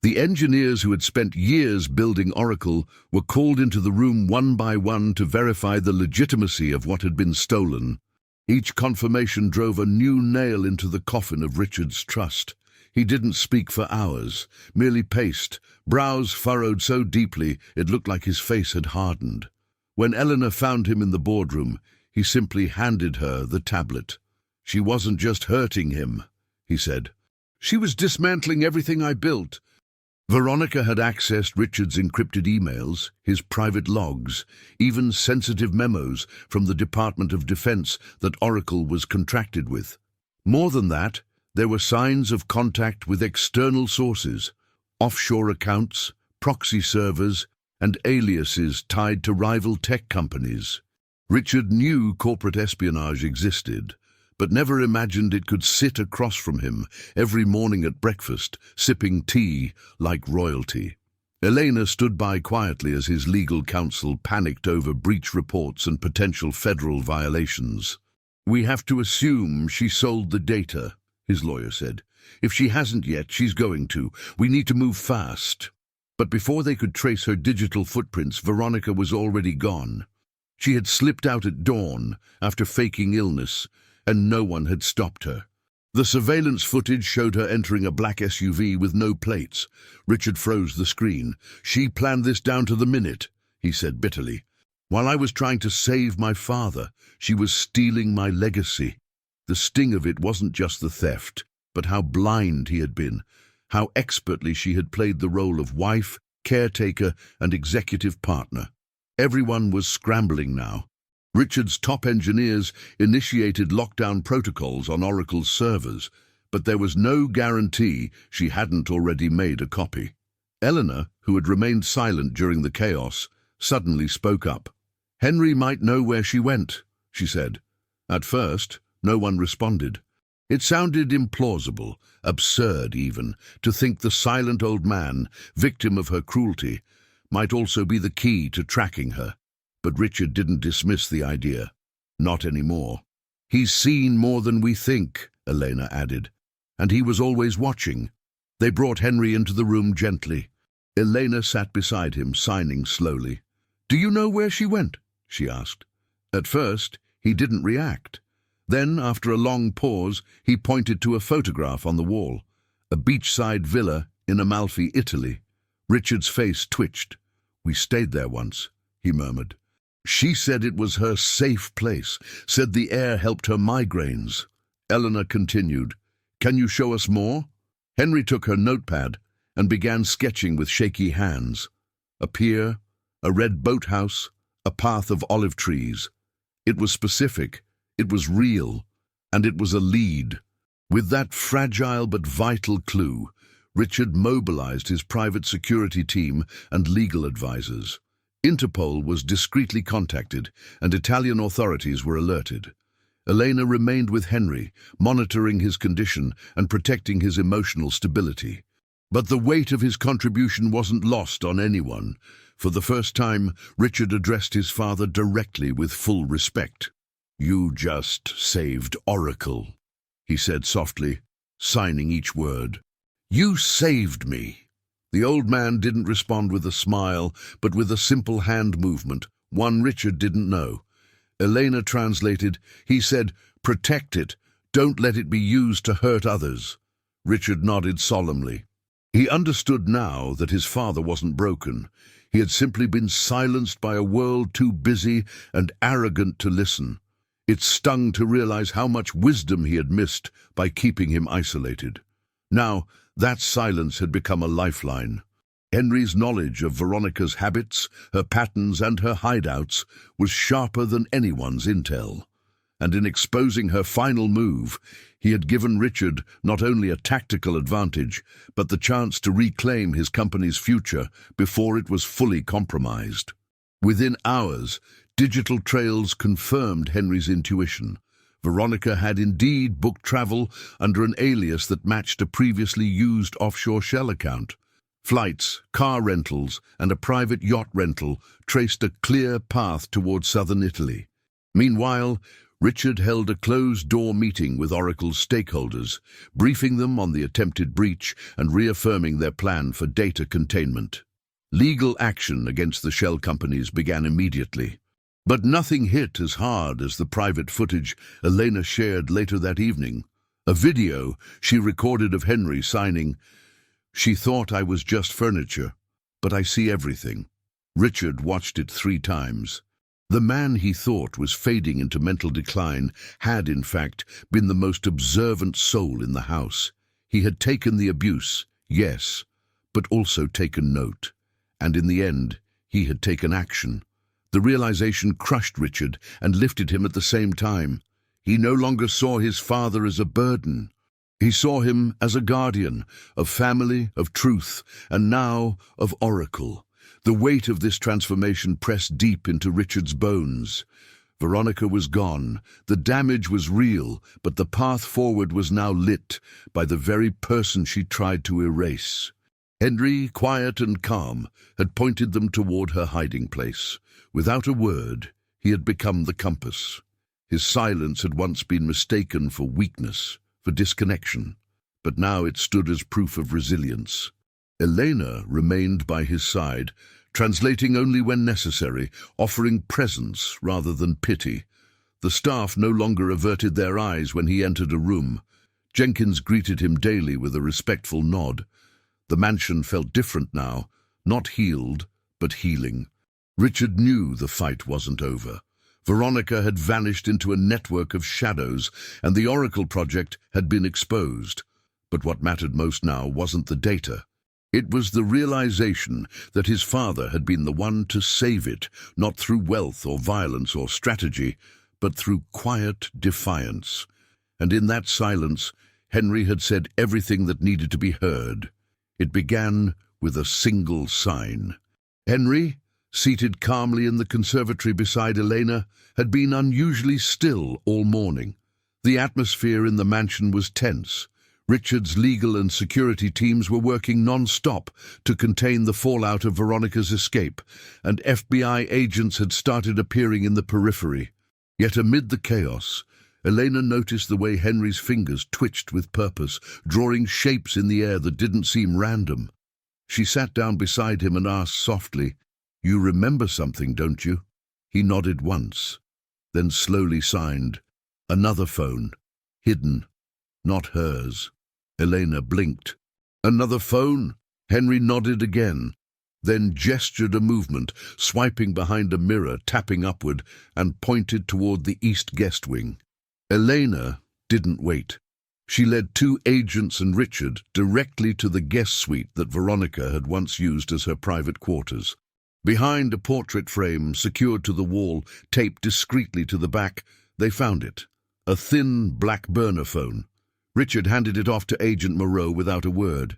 The engineers who had spent years building Oracle were called into the room one by one to verify the legitimacy of what had been stolen. Each confirmation drove a new nail into the coffin of Richard's trust. He didn't speak for hours, merely paced, brows furrowed so deeply it looked like his face had hardened. When Eleanor found him in the boardroom, he simply handed her the tablet. "She wasn't just hurting him," he said. "She was dismantling everything I built." Veronica had accessed Richard's encrypted emails, his private logs, even sensitive memos from the Department of Defense that Oracle was contracted with. More than that, there were signs of contact with external sources, offshore accounts, proxy servers, and aliases tied to rival tech companies. Richard knew corporate espionage existed, but never imagined it could sit across from him every morning at breakfast, sipping tea like royalty. Elena stood by quietly as his legal counsel panicked over breach reports and potential federal violations. "We have to assume she sold the data," his lawyer said. "If she hasn't yet, she's going to. We need to move fast." But before they could trace her digital footprints, Veronica was already gone. She had slipped out at dawn after faking illness, and no one had stopped her. The surveillance footage showed her entering a black SUV with no plates. Richard froze the screen. "She planned this down to the minute," he said bitterly. "While I was trying to save my father, she was stealing my legacy." The sting of it wasn't just the theft, but how blind he had been, how expertly she had played the role of wife, caretaker, and executive partner. Everyone was scrambling now. Richard's top engineers initiated lockdown protocols on Oracle's servers, but there was no guarantee she hadn't already made a copy. Eleanor, who had remained silent during the chaos, suddenly spoke up. "Henry might know where she went," she said. At first, no one responded. It sounded implausible, absurd even, to think the silent old man, victim of her cruelty, might also be the key to tracking her. But Richard didn't dismiss the idea. Not anymore. "He's seen more than we think," Elena added, "and he was always watching." They brought Henry into the room gently. Elena sat beside him, signing slowly. "Do you know where she went?" she asked. At first, he didn't react. Then, after a long pause, he pointed to a photograph on the wall, a beachside villa in Amalfi, Italy. Richard's face twitched. "We stayed there once," he murmured. "She said it was her safe place, said the air helped her migraines." Eleanor continued, "Can you show us more?" Henry took her notepad and began sketching with shaky hands. A pier, a red boathouse, a path of olive trees. It was specific. It was real, and it was a lead. With that fragile but vital clue, Richard mobilized his private security team and legal advisors. Interpol was discreetly contacted, and Italian authorities were alerted. Elena remained with Henry, monitoring his condition and protecting his emotional stability. But the weight of his contribution wasn't lost on anyone. For the first time, Richard addressed his father directly with full respect. "You just saved Oracle," he said softly, signing each word. "You saved me." The old man didn't respond with a smile, but with a simple hand movement, one Richard didn't know. Elena translated. He said, "Protect it. Don't let it be used to hurt others." Richard nodded solemnly. He understood now that his father wasn't broken. He had simply been silenced by a world too busy and arrogant to listen. It stung to realize how much wisdom he had missed by keeping him isolated. Now, that silence had become a lifeline. Henry's knowledge of Veronica's habits, her patterns, and her hideouts was sharper than anyone's intel. And in exposing her final move, he had given Richard not only a tactical advantage, but the chance to reclaim his company's future before it was fully compromised. Within hours, digital trails confirmed Henry's intuition. Veronica had indeed booked travel under an alias that matched a previously used offshore shell account. Flights, car rentals, and a private yacht rental traced a clear path towards southern Italy. Meanwhile, Richard held a closed-door meeting with Oracle's stakeholders, briefing them on the attempted breach and reaffirming their plan for data containment. Legal action against the shell companies began immediately. But nothing hit as hard as the private footage Elena shared later that evening. A video she recorded of Henry signing, "She thought I was just furniture, but I see everything." Richard watched it 3 times. The man he thought was fading into mental decline had, in fact, been the most observant soul in the house. He had taken the abuse, yes, but also taken note. And in the end, he had taken action. The realization crushed Richard and lifted him at the same time. He no longer saw his father as a burden. He saw him as a guardian of family, of truth, and now of Oracle. The weight of this transformation pressed deep into Richard's bones. Veronica was gone. The damage was real, but the path forward was now lit by the very person she tried to erase. Henry, quiet and calm, had pointed them toward her hiding place. Without a word, he had become the compass. His silence had once been mistaken for weakness, for disconnection, but now it stood as proof of resilience. Elena remained by his side, translating only when necessary, offering presence rather than pity. The staff no longer averted their eyes when he entered a room. Jenkins greeted him daily with a respectful nod. The mansion felt different now, not healed, but healing. Richard knew the fight wasn't over. Veronica had vanished into a network of shadows, and the Oracle project had been exposed. But what mattered most now wasn't the data. It was the realization that his father had been the one to save it, not through wealth or violence or strategy, but through quiet defiance. And in that silence, Henry had said everything that needed to be heard. It began with a single sign. Henry, seated calmly in the conservatory beside Elena, had been unusually still all morning. The atmosphere in the mansion was tense. Richard's legal and security teams were working non-stop to contain the fallout of Veronica's escape, and FBI agents had started appearing in the periphery. Yet amid the chaos, Elena noticed the way Henry's fingers twitched with purpose, drawing shapes in the air that didn't seem random. She sat down beside him and asked softly, "You remember something, don't you?" He nodded once, then slowly signed. Another phone, hidden, not hers. Elena blinked. "Another phone?" Henry nodded again, then gestured a movement, swiping behind a mirror, tapping upward, and pointed toward the east guest wing. Elena didn't wait. She led 2 agents and Richard directly to the guest suite that Veronica had once used as her private quarters. Behind a portrait frame secured to the wall, taped discreetly to the back, they found it. A thin, black burner phone. Richard handed it off to Agent Moreau without a word.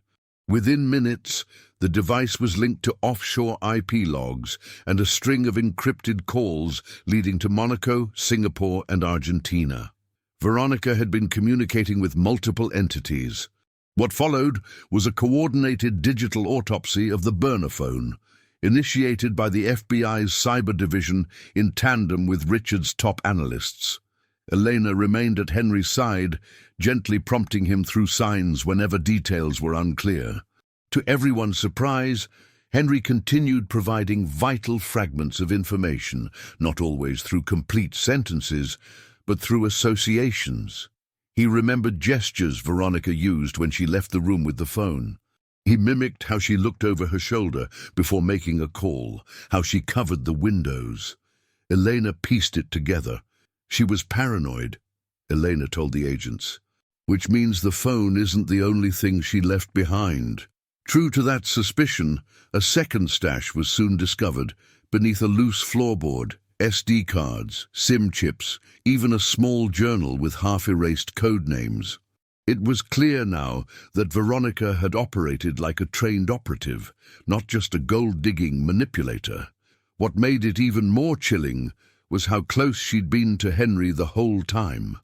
Within minutes, the device was linked to offshore IP logs and a string of encrypted calls leading to Monaco, Singapore, and Argentina. Veronica had been communicating with multiple entities. What followed was a coordinated digital autopsy of the burner phone, initiated by the FBI's cyber division in tandem with Richard's top analysts. Elena remained at Henry's side, gently prompting him through signs whenever details were unclear. To everyone's surprise, Henry continued providing vital fragments of information, not always through complete sentences, but through associations. He remembered gestures Veronica used when she left the room with the phone. He mimicked how she looked over her shoulder before making a call, how she covered the windows. Elena pieced it together. She was paranoid, Elena told the agents, which means the phone isn't the only thing she left behind. True to that suspicion, a second stash was soon discovered beneath a loose floorboard. SD cards, SIM chips, even a small journal with half-erased code names. It was clear now that Veronica had operated like a trained operative, not just a gold-digging manipulator. What made it even more chilling was how close she'd been to Henry the whole time.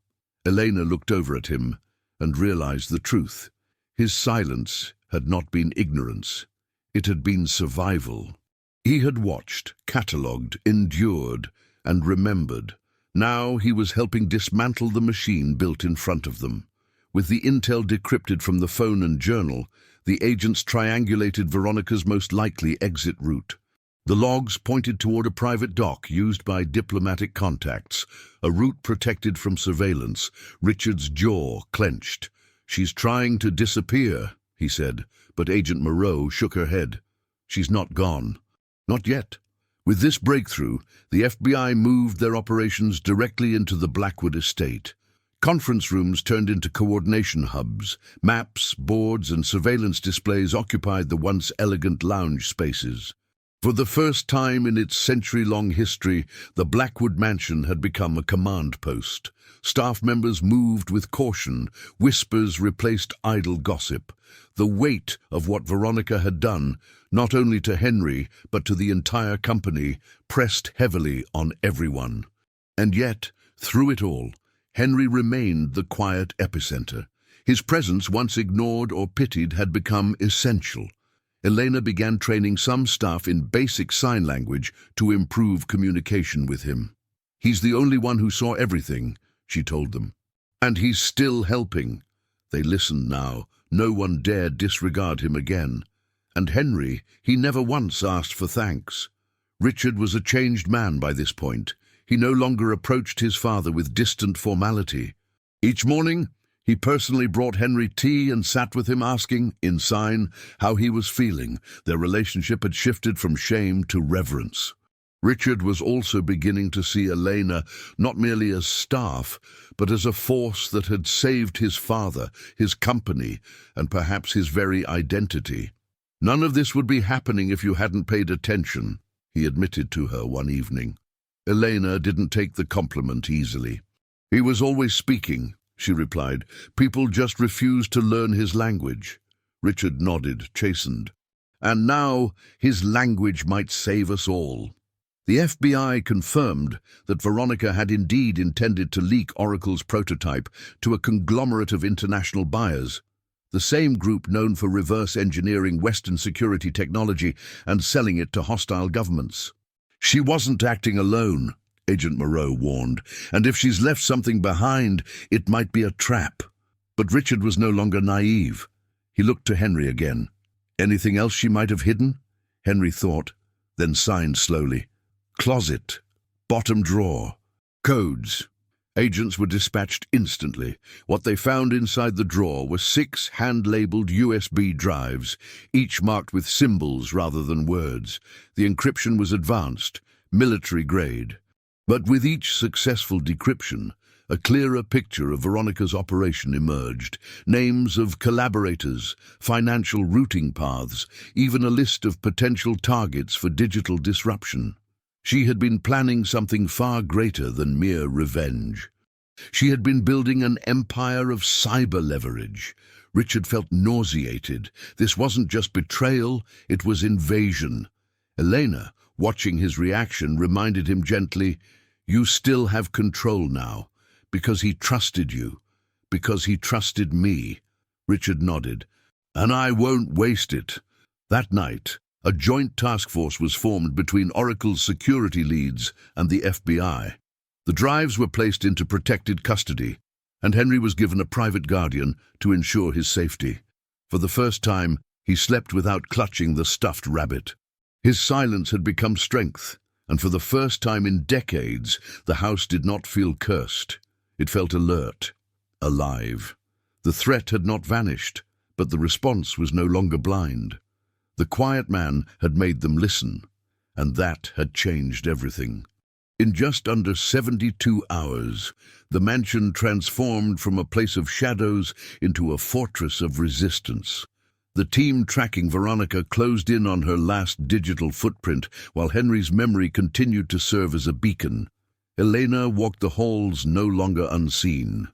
Elena looked over at him and realized the truth. His silence had not been ignorance. It had been survival. He had watched, catalogued, endured, and remembered. Now he was helping dismantle the machine built in front of them. With the intel decrypted from the phone and journal, the agents triangulated Veronica's most likely exit route. The logs pointed toward a private dock used by diplomatic contacts, a route protected from surveillance. Richard's jaw clenched. "She's trying to disappear," he said, but Agent Moreau shook her head. "She's not gone. Not yet." With this breakthrough, the FBI moved their operations directly into the Blackwood estate. Conference rooms turned into coordination hubs. Maps, boards, and surveillance displays occupied the once elegant lounge spaces. For the first time in its century-long history, the Blackwood mansion had become a command post. Staff members moved with caution. Whispers replaced idle gossip. The weight of what Veronica had done, not only to Henry, but to the entire company, pressed heavily on everyone. And yet, through it all, Henry remained the quiet epicenter. His presence, once ignored or pitied, had become essential. Elena began training some staff in basic sign language to improve communication with him. "He's the only one who saw everything," she told them. "And he's still helping." They listened now. No one dared disregard him again. And Henry, he never once asked for thanks. Richard was a changed man by this point. He no longer approached his father with distant formality. Each morning, he personally brought Henry tea and sat with him, asking, in sign, how he was feeling. Their relationship had shifted from shame to reverence. Richard was also beginning to see Elena not merely as staff, but as a force that had saved his father, his company, and perhaps his very identity. "None of this would be happening if you hadn't paid attention," he admitted to her one evening. Elena didn't take the compliment easily. "He was always speaking," she replied. "People just refused to learn his language." Richard nodded, chastened. "And now his language might save us all." The FBI confirmed that Veronica had indeed intended to leak Oracle's prototype to a conglomerate of international buyers, the same group known for reverse engineering Western security technology and selling it to hostile governments. "She wasn't acting alone," Agent Moreau warned, "and if she's left something behind, it might be a trap." But Richard was no longer naive. He looked to Henry again. "Anything else she might have hidden?" Henry thought, then signed slowly. "Closet. Bottom drawer. Codes." Agents were dispatched instantly. What they found inside the drawer were 6 hand-labeled USB drives, each marked with symbols rather than words. The encryption was advanced, military grade. But with each successful decryption, a clearer picture of Veronica's operation emerged. Names of collaborators, financial routing paths, even a list of potential targets for digital disruption. She had been planning something far greater than mere revenge. She had been building an empire of cyber leverage. Richard felt nauseated. This wasn't just betrayal, it was invasion. Elena, watching his reaction, reminded him gently, "You still have control now, because he trusted you, because he trusted me." Richard nodded. "And I won't waste it." That night, a joint task force was formed between Oracle's security leads and the FBI. The drives were placed into protected custody, and Henry was given a private guardian to ensure his safety. For the first time, he slept without clutching the stuffed rabbit. His silence had become strength, and for the first time in decades, the house did not feel cursed. It felt alert, alive. The threat had not vanished, but the response was no longer blind. The quiet man had made them listen, and that had changed everything. In just under 72 hours, the mansion transformed from a place of shadows into a fortress of resistance. The team tracking Veronica closed in on her last digital footprint, while Henry's memory continued to serve as a beacon. Elena walked the halls no longer unseen.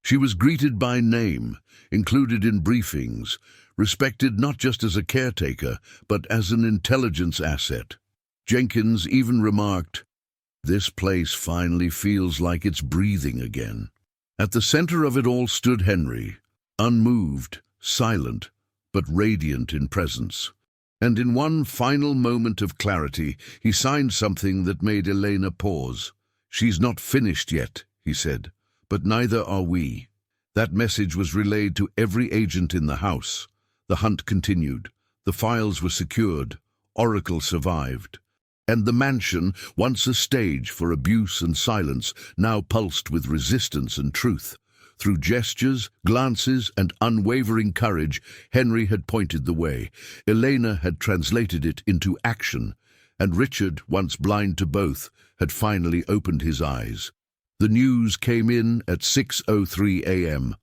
She was greeted by name, included in briefings, respected not just as a caretaker, but as an intelligence asset. Jenkins even remarked, "This place finally feels like it's breathing again." At the center of it all stood Henry, unmoved, silent, but radiant in presence. And in one final moment of clarity, he signed something that made Elena pause. "She's not finished yet," he said, "but neither are we." That message was relayed to every agent in the house. The hunt continued. The files were secured. Oracle survived. And the mansion, once a stage for abuse and silence, now pulsed with resistance and truth. Through gestures, glances, and unwavering courage, Henry had pointed the way. Elena had translated it into action, and Richard, once blind to both, had finally opened his eyes. The news came in at 6:03 a.m.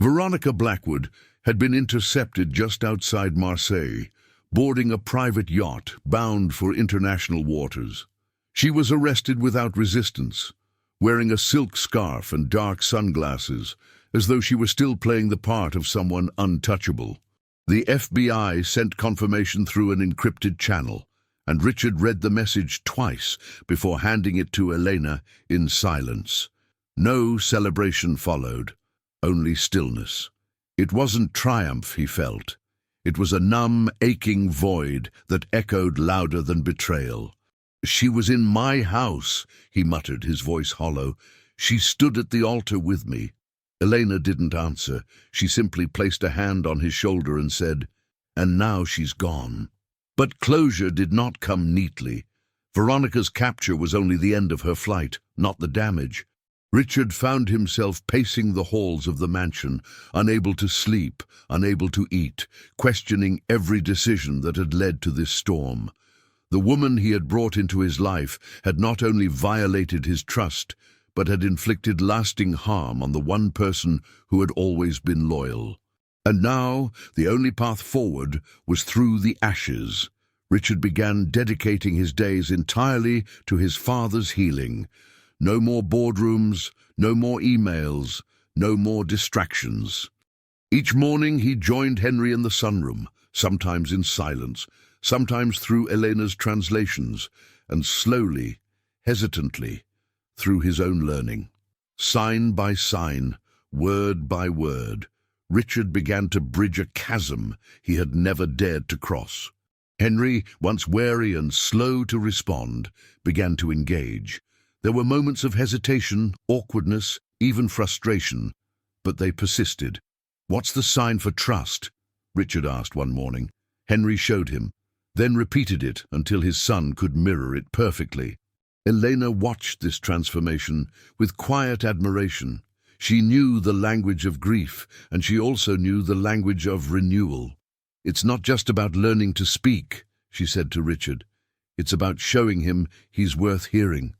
Veronica Blackwood had been intercepted just outside Marseille, boarding a private yacht bound for international waters. She was arrested without resistance, wearing a silk scarf and dark sunglasses, as though she were still playing the part of someone untouchable. The FBI sent confirmation through an encrypted channel, and Richard read the message twice before handing it to Elena in silence. No celebration followed, only stillness. It wasn't triumph he felt. It was a numb, aching void that echoed louder than betrayal. "She was in my house," he muttered, his voice hollow. "She stood at the altar with me." Elena didn't answer. She simply placed a hand on his shoulder and said, "And now she's gone." But closure did not come neatly. Veronica's capture was only the end of her flight, not the damage. Richard found himself pacing the halls of the mansion, unable to sleep, unable to eat, questioning every decision that had led to this storm. The woman he had brought into his life had not only violated his trust, but had inflicted lasting harm on the one person who had always been loyal. And now, the only path forward was through the ashes. Richard began dedicating his days entirely to his father's healing. No more boardrooms, no more emails, no more distractions. Each morning he joined Henry in the sunroom, sometimes in silence, sometimes through Elena's translations, and slowly, hesitantly, through his own learning. Sign by sign, word by word, Richard began to bridge a chasm he had never dared to cross. Henry, once wary and slow to respond, began to engage. There were moments of hesitation, awkwardness, even frustration, but they persisted. "What's the sign for trust?" Richard asked one morning. Henry showed him, then repeated it until his son could mirror it perfectly. Elena watched this transformation with quiet admiration. She knew the language of grief, and she also knew the language of renewal. "It's not just about learning to speak," she said to Richard. "It's about showing him he's worth hearing."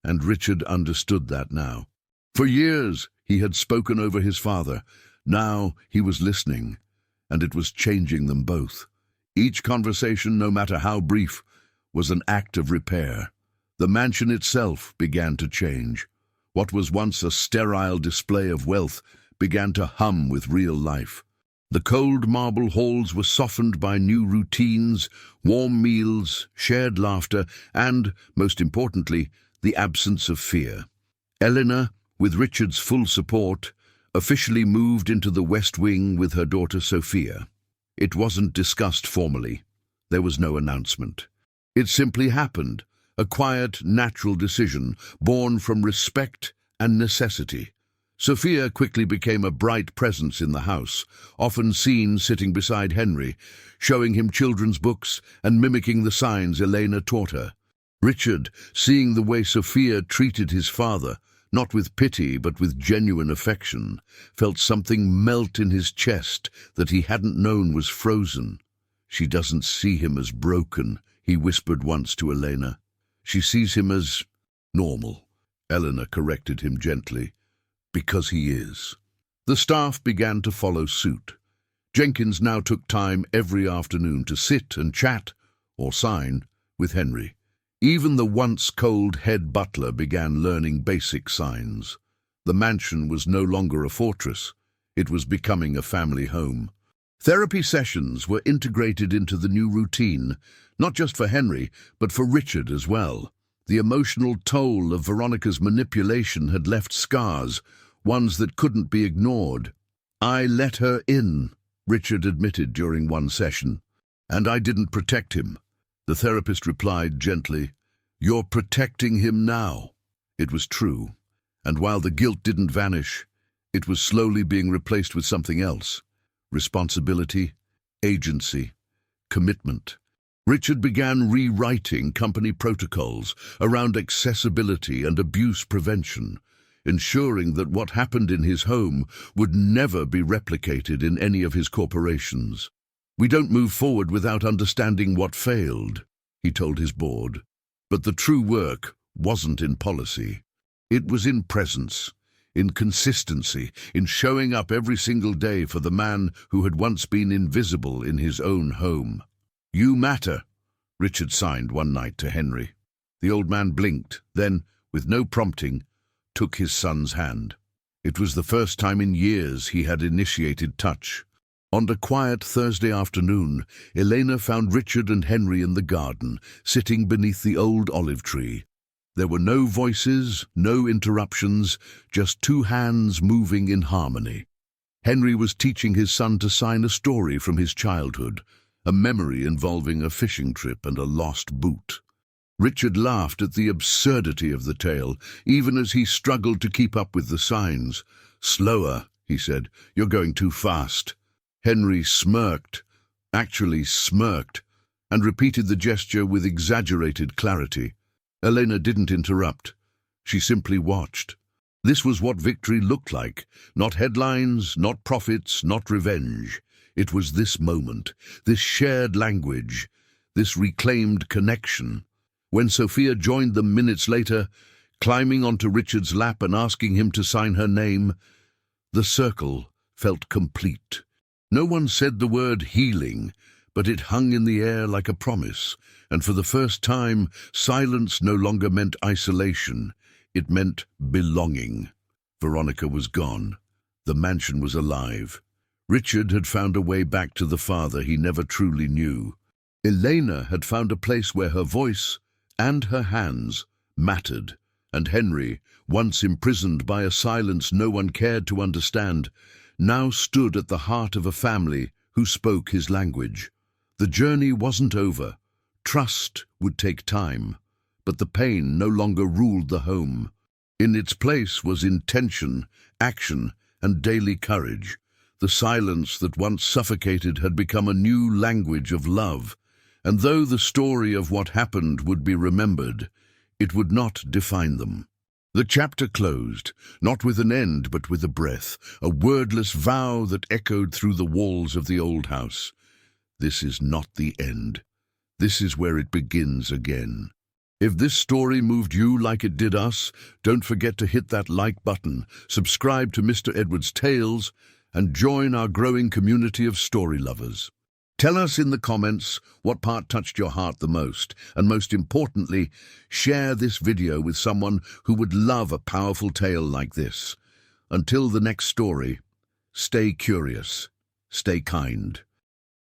And Richard understood that now. For years he had spoken over his father. Now he was listening, and it was changing them both. Each conversation, no matter how brief, was an act of repair. The mansion itself began to change. What was once a sterile display of wealth began to hum with real life. The cold marble halls were softened by new routines, warm meals, shared laughter, and, most importantly, the absence of fear. Eleanor, with Richard's full support, officially moved into the West Wing with her daughter Sophia. It wasn't discussed formally. There was no announcement. It simply happened, a quiet, natural decision, born from respect and necessity. Sophia quickly became a bright presence in the house, often seen sitting beside Henry, showing him children's books and mimicking the signs Elena taught her. Richard, seeing the way Sophia treated his father, not with pity but with genuine affection, felt something melt in his chest that he hadn't known was frozen. "She doesn't see him as broken," he whispered once to Elena. "She sees him as normal." Eleanor corrected him gently. "Because he is." The staff began to follow suit. Jenkins now took time every afternoon to sit and chat, or sign, with Henry. Even the once cold head butler began learning basic signs. The mansion was no longer a fortress. It was becoming a family home. Therapy sessions were integrated into the new routine, not just for Henry, but for Richard as well. The emotional toll of Veronica's manipulation had left scars, ones that couldn't be ignored. "I let her in," Richard admitted during one session, "and I didn't protect him." The therapist replied gently, "You're protecting him now." It was true, and while the guilt didn't vanish, it was slowly being replaced with something else. Responsibility, agency, commitment. Richard began rewriting company protocols around accessibility and abuse prevention, ensuring that what happened in his home would never be replicated in any of his corporations. "We don't move forward without understanding what failed," he told his board. But the true work wasn't in policy. It was in presence, in consistency, in showing up every single day for the man who had once been invisible in his own home. "You matter," Richard signed one night to Henry. The old man blinked, then, with no prompting, took his son's hand. It was the first time in years he had initiated touch. On a quiet Thursday afternoon, Elena found Richard and Henry in the garden, sitting beneath the old olive tree. There were no voices, no interruptions, just two hands moving in harmony. Henry was teaching his son to sign a story from his childhood, a memory involving a fishing trip and a lost boot. Richard laughed at the absurdity of the tale, even as he struggled to keep up with the signs. "Slower," he said, "you're going too fast." Henry actually smirked, and repeated the gesture with exaggerated clarity. Elena didn't interrupt. She simply watched. This was what victory looked like. Not headlines, not profits, not revenge. It was this moment, this shared language, this reclaimed connection. When Sophia joined them minutes later, climbing onto Richard's lap and asking him to sign her name, the circle felt complete. No one said the word healing, but it hung in the air like a promise, and for the first time, silence no longer meant isolation. It meant belonging. Veronica was gone. The mansion was alive. Richard had found a way back to the father he never truly knew. Elena had found a place where her voice and her hands mattered, and Henry, once imprisoned by a silence no one cared to understand, now stood at the heart of a family who spoke his language. The journey wasn't over. Trust would take time, but the pain no longer ruled the home. In its place was intention, action, and daily courage. The silence that once suffocated had become a new language of love, and though the story of what happened would be remembered, it would not define them. The chapter closed, not with an end but with a breath, a wordless vow that echoed through the walls of the old house. This is not the end. This is where it begins again. If this story moved you like it did us, don't forget to hit that like button, subscribe to Mr. Edward's Tales, and join our growing community of story lovers. Tell us in the comments what part touched your heart the most, and most importantly, share this video with someone who would love a powerful tale like this. Until the next story, stay curious, stay kind.